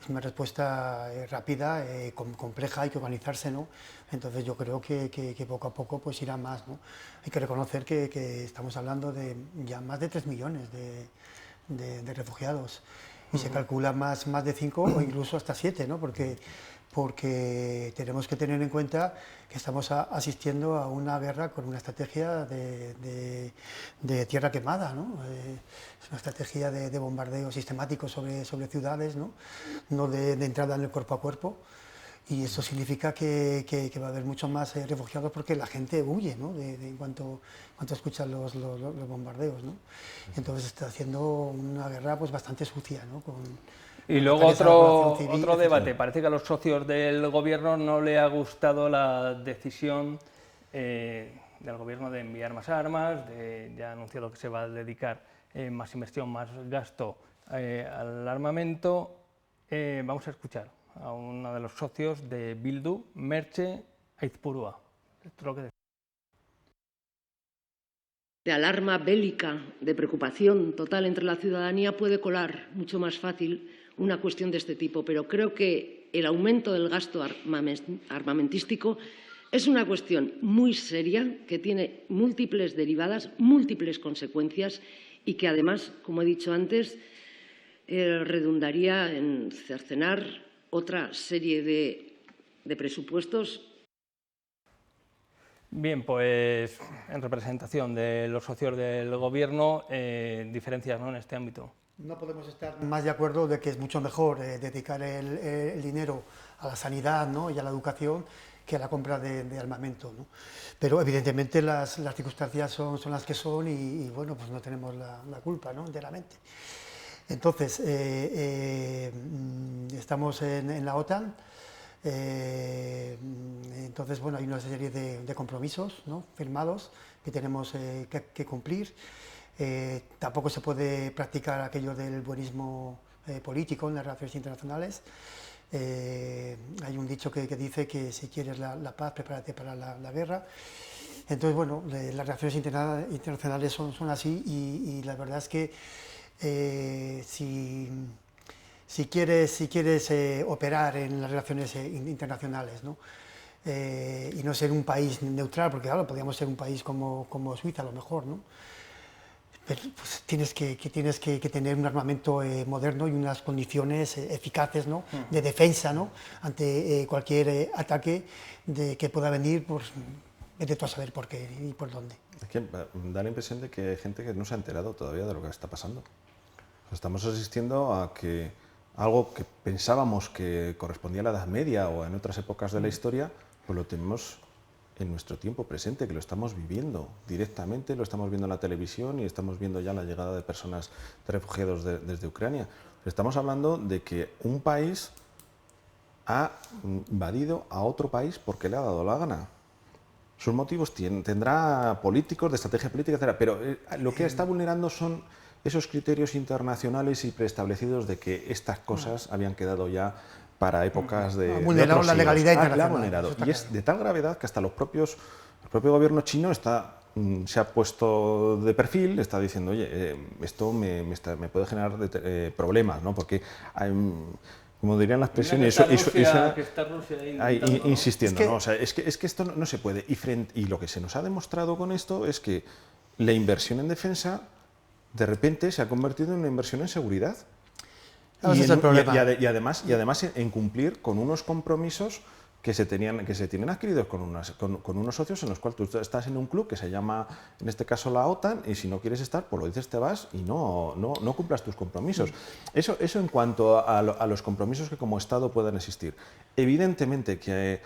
es una respuesta rápida, compleja, hay que organizarse, ¿no? Entonces yo creo que poco a poco pues irá más, ¿no? Hay que reconocer que estamos hablando de ya más de 3 millones de refugiados y se calcula más de 5 o incluso hasta 7, ¿no? Porque tenemos que tener en cuenta que estamos asistiendo a una guerra con una estrategia de tierra quemada, ¿no? Es una estrategia de bombardeo sistemático sobre ciudades, no de entrada en el cuerpo a cuerpo. Y eso significa que va a haber muchos más refugiados porque la gente huye, ¿no? en cuanto escuchan los bombardeos, ¿no? Entonces está haciendo una guerra pues bastante sucia, ¿no? Y luego otro debate. Parece que a los socios del gobierno no le ha gustado la decisión del gobierno de enviar más armas, ya ha anunciado que se va a dedicar más inversión, más gasto al armamento. Vamos a escuchar a uno de los socios de Bildu, Merche Aizpurua. Esto es lo que decía. De alarma bélica, de preocupación total entre la ciudadanía, puede colar mucho más fácil una cuestión de este tipo, pero creo que el aumento del gasto armamentístico es una cuestión muy seria que tiene múltiples derivadas, múltiples consecuencias y que además, como he dicho antes, redundaría en cercenar otra serie de presupuestos. Bien, pues en representación de los socios del gobierno, diferencias, ¿no?, en este ámbito. No podemos estar más de acuerdo de que es mucho mejor dedicar el dinero a la sanidad, ¿no?, y a la educación que a la compra de armamento, ¿no? Pero evidentemente las circunstancias son las que son y bueno, pues no tenemos la culpa, ¿no?, enteramente. Entonces, estamos en la OTAN, entonces bueno, hay una serie de compromisos, ¿no?, firmados que tenemos que cumplir. Tampoco se puede practicar aquello del buenismo político en las relaciones internacionales. Hay un dicho que dice que si quieres la paz, prepárate para la guerra. Entonces, bueno, las relaciones internacionales son así y la verdad es que si quieres operar en las relaciones internacionales, ¿no?, y no ser un país neutral, porque claro, podríamos ser un país como Suiza a lo mejor, ¿no?, pero pues tienes que tener un armamento moderno y unas condiciones eficaces, ¿no?, de defensa, ¿no?, ante cualquier ataque que pueda venir, pues vete tú a saber por qué y por dónde. Es que da la impresión de que hay gente que no se ha enterado todavía de lo que está pasando. Estamos asistiendo a que algo que pensábamos que correspondía a la Edad Media o en otras épocas de la historia, pues lo tenemos en nuestro tiempo presente, que lo estamos viviendo directamente, lo estamos viendo en la televisión y estamos viendo ya la llegada de personas, de refugiados desde Ucrania. Estamos hablando de que un país ha invadido a otro país porque le ha dado la gana. Sus motivos tendrá políticos, de estrategia política, etc. Pero lo que está vulnerando son esos criterios internacionales y preestablecidos de que estas cosas habían quedado ya para épocas de... Ha vulnerado la legalidad internacional. La ha vulnerado. Y es de tal gravedad que hasta el propio gobierno chino se ha puesto de perfil, está diciendo, oye, esto me puede generar problemas, ¿no? Porque hay, como dirían las expresiones, insistiendo, ¿no? O sea, es que esto no se puede. Y lo que se nos ha demostrado con esto es que la inversión en defensa de repente se ha convertido en una inversión en seguridad. Y además en cumplir con unos compromisos que se tienen adquiridos con unos socios en los cuales tú estás en un club que se llama, en este caso, la OTAN, y si no quieres estar, pues lo dices, te vas y no cumplas tus compromisos. Eso en cuanto a los compromisos que como Estado puedan existir. Evidentemente que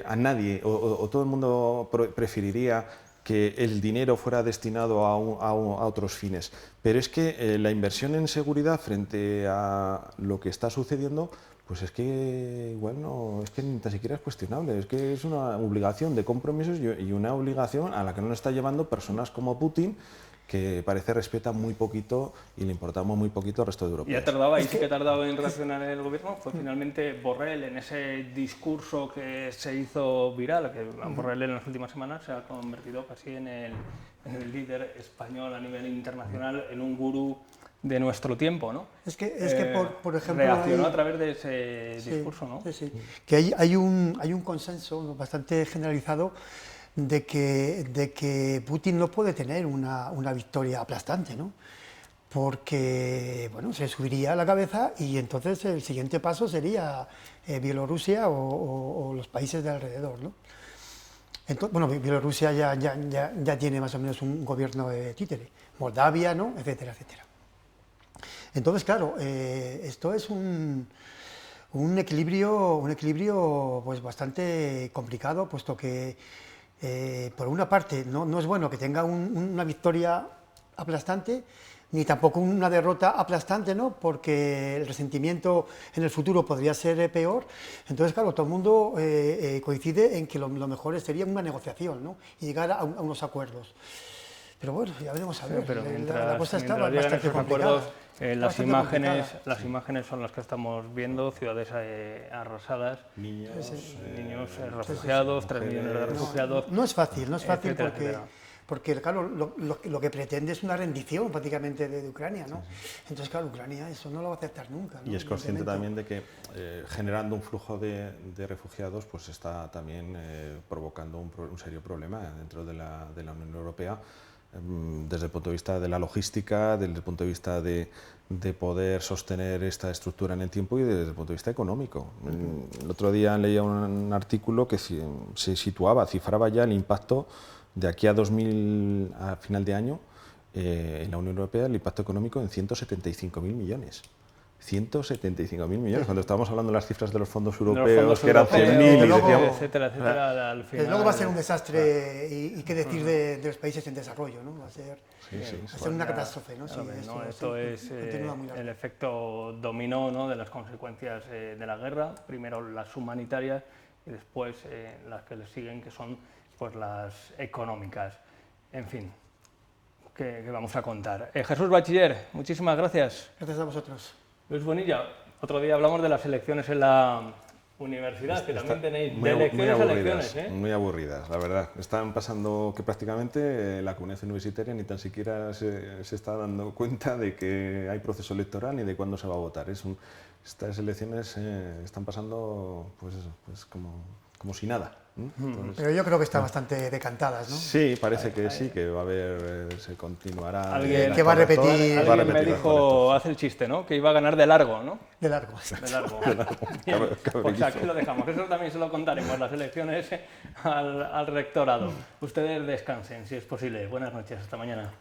a nadie o todo el mundo preferiría que el dinero fuera destinado a otros fines. Pero es que la inversión en seguridad frente a lo que está sucediendo, pues es que igual no, es que ni tan siquiera es cuestionable, es que es una obligación de compromisos y una obligación a la que nos está llevando personas como Putin, que parece respeta muy poquito y le importamos muy poquito al resto de Europa. Y ha tardado, ahí sí que ha tardado en reaccionar el gobierno, fue finalmente Borrell en ese discurso que se hizo viral, que Borrell en las últimas semanas se ha convertido casi en el líder español a nivel internacional, en un gurú de nuestro tiempo, ¿no? Es que por ejemplo... Reaccionó a través de ese discurso, ¿no? Sí. Que hay un consenso bastante generalizado de que Putin no puede tener una victoria aplastante, ¿no? Porque, bueno, se subiría a la cabeza y entonces el siguiente paso sería Bielorrusia o los países de alrededor, ¿no? Entonces, bueno, Bielorrusia ya tiene más o menos un gobierno títere, Moldavia, ¿no? Etcétera, etcétera. Entonces, claro, esto es un equilibrio pues bastante complicado, puesto que por una parte no es bueno que tenga una victoria aplastante, ni tampoco una derrota aplastante, ¿no? Porque el resentimiento en el futuro podría ser peor. Entonces, claro, todo el mundo coincide en que lo mejor sería una negociación, ¿no? Y llegar a unos acuerdos. Pero bueno, ya veremos a ver. Pero la cosa está bastante esos complicada. acuerdos, las imágenes son las que estamos viendo, ciudades arrasadas, niños refugiados, 3 millones de refugiados. No es fácil etcétera, porque claro, lo que pretende es una rendición prácticamente de Ucrania, ¿no? Entonces, claro, Ucrania eso no lo va a aceptar nunca, ¿no? Y es consciente también de que generando un flujo de refugiados pues está también provocando un serio problema dentro de la Unión Europea, desde el punto de vista de la logística, desde el punto de vista de poder sostener esta estructura en el tiempo y desde el punto de vista económico. El otro día leía un artículo que se cifraba ya el impacto de aquí a final de año en la Unión Europea, el impacto económico en 175.000 millones. 175.000 millones, cuando estábamos hablando de las cifras de los fondos europeos, que eran 100.000 y decíamos... etcétera, al final... Luego va a ser un desastre y qué decir de los países en desarrollo, ¿no? Va a ser una catástrofe, ¿no? Esto es el efecto dominó, ¿no? De las consecuencias de la guerra, primero las humanitarias y después las que le siguen, que son pues las económicas. En fin, ¿qué vamos a contar? Jesús Bachiller, muchísimas gracias. Gracias a vosotros. Luis Bonilla, otro día hablamos de las elecciones en la universidad, que también tenéis de elecciones a elecciones, ¿eh? Muy aburridas, la verdad. Están pasando que prácticamente la comunidad universitaria ni tan siquiera se está dando cuenta de que hay proceso electoral ni de cuándo se va a votar. Estas elecciones están pasando pues como si nada. Entonces, pero yo creo que están bastante decantadas, ¿no? Sí, parece que sí, que va a haber, se continuará. Alguien que va a repetir. Alguien me dijo, hace el chiste, ¿no? Que iba a ganar de largo, ¿no? De largo. De largo. Bien, pues aquí lo dejamos. Eso también se lo contaremos, las elecciones al rectorado. Ustedes descansen, si es posible. Buenas noches, hasta mañana.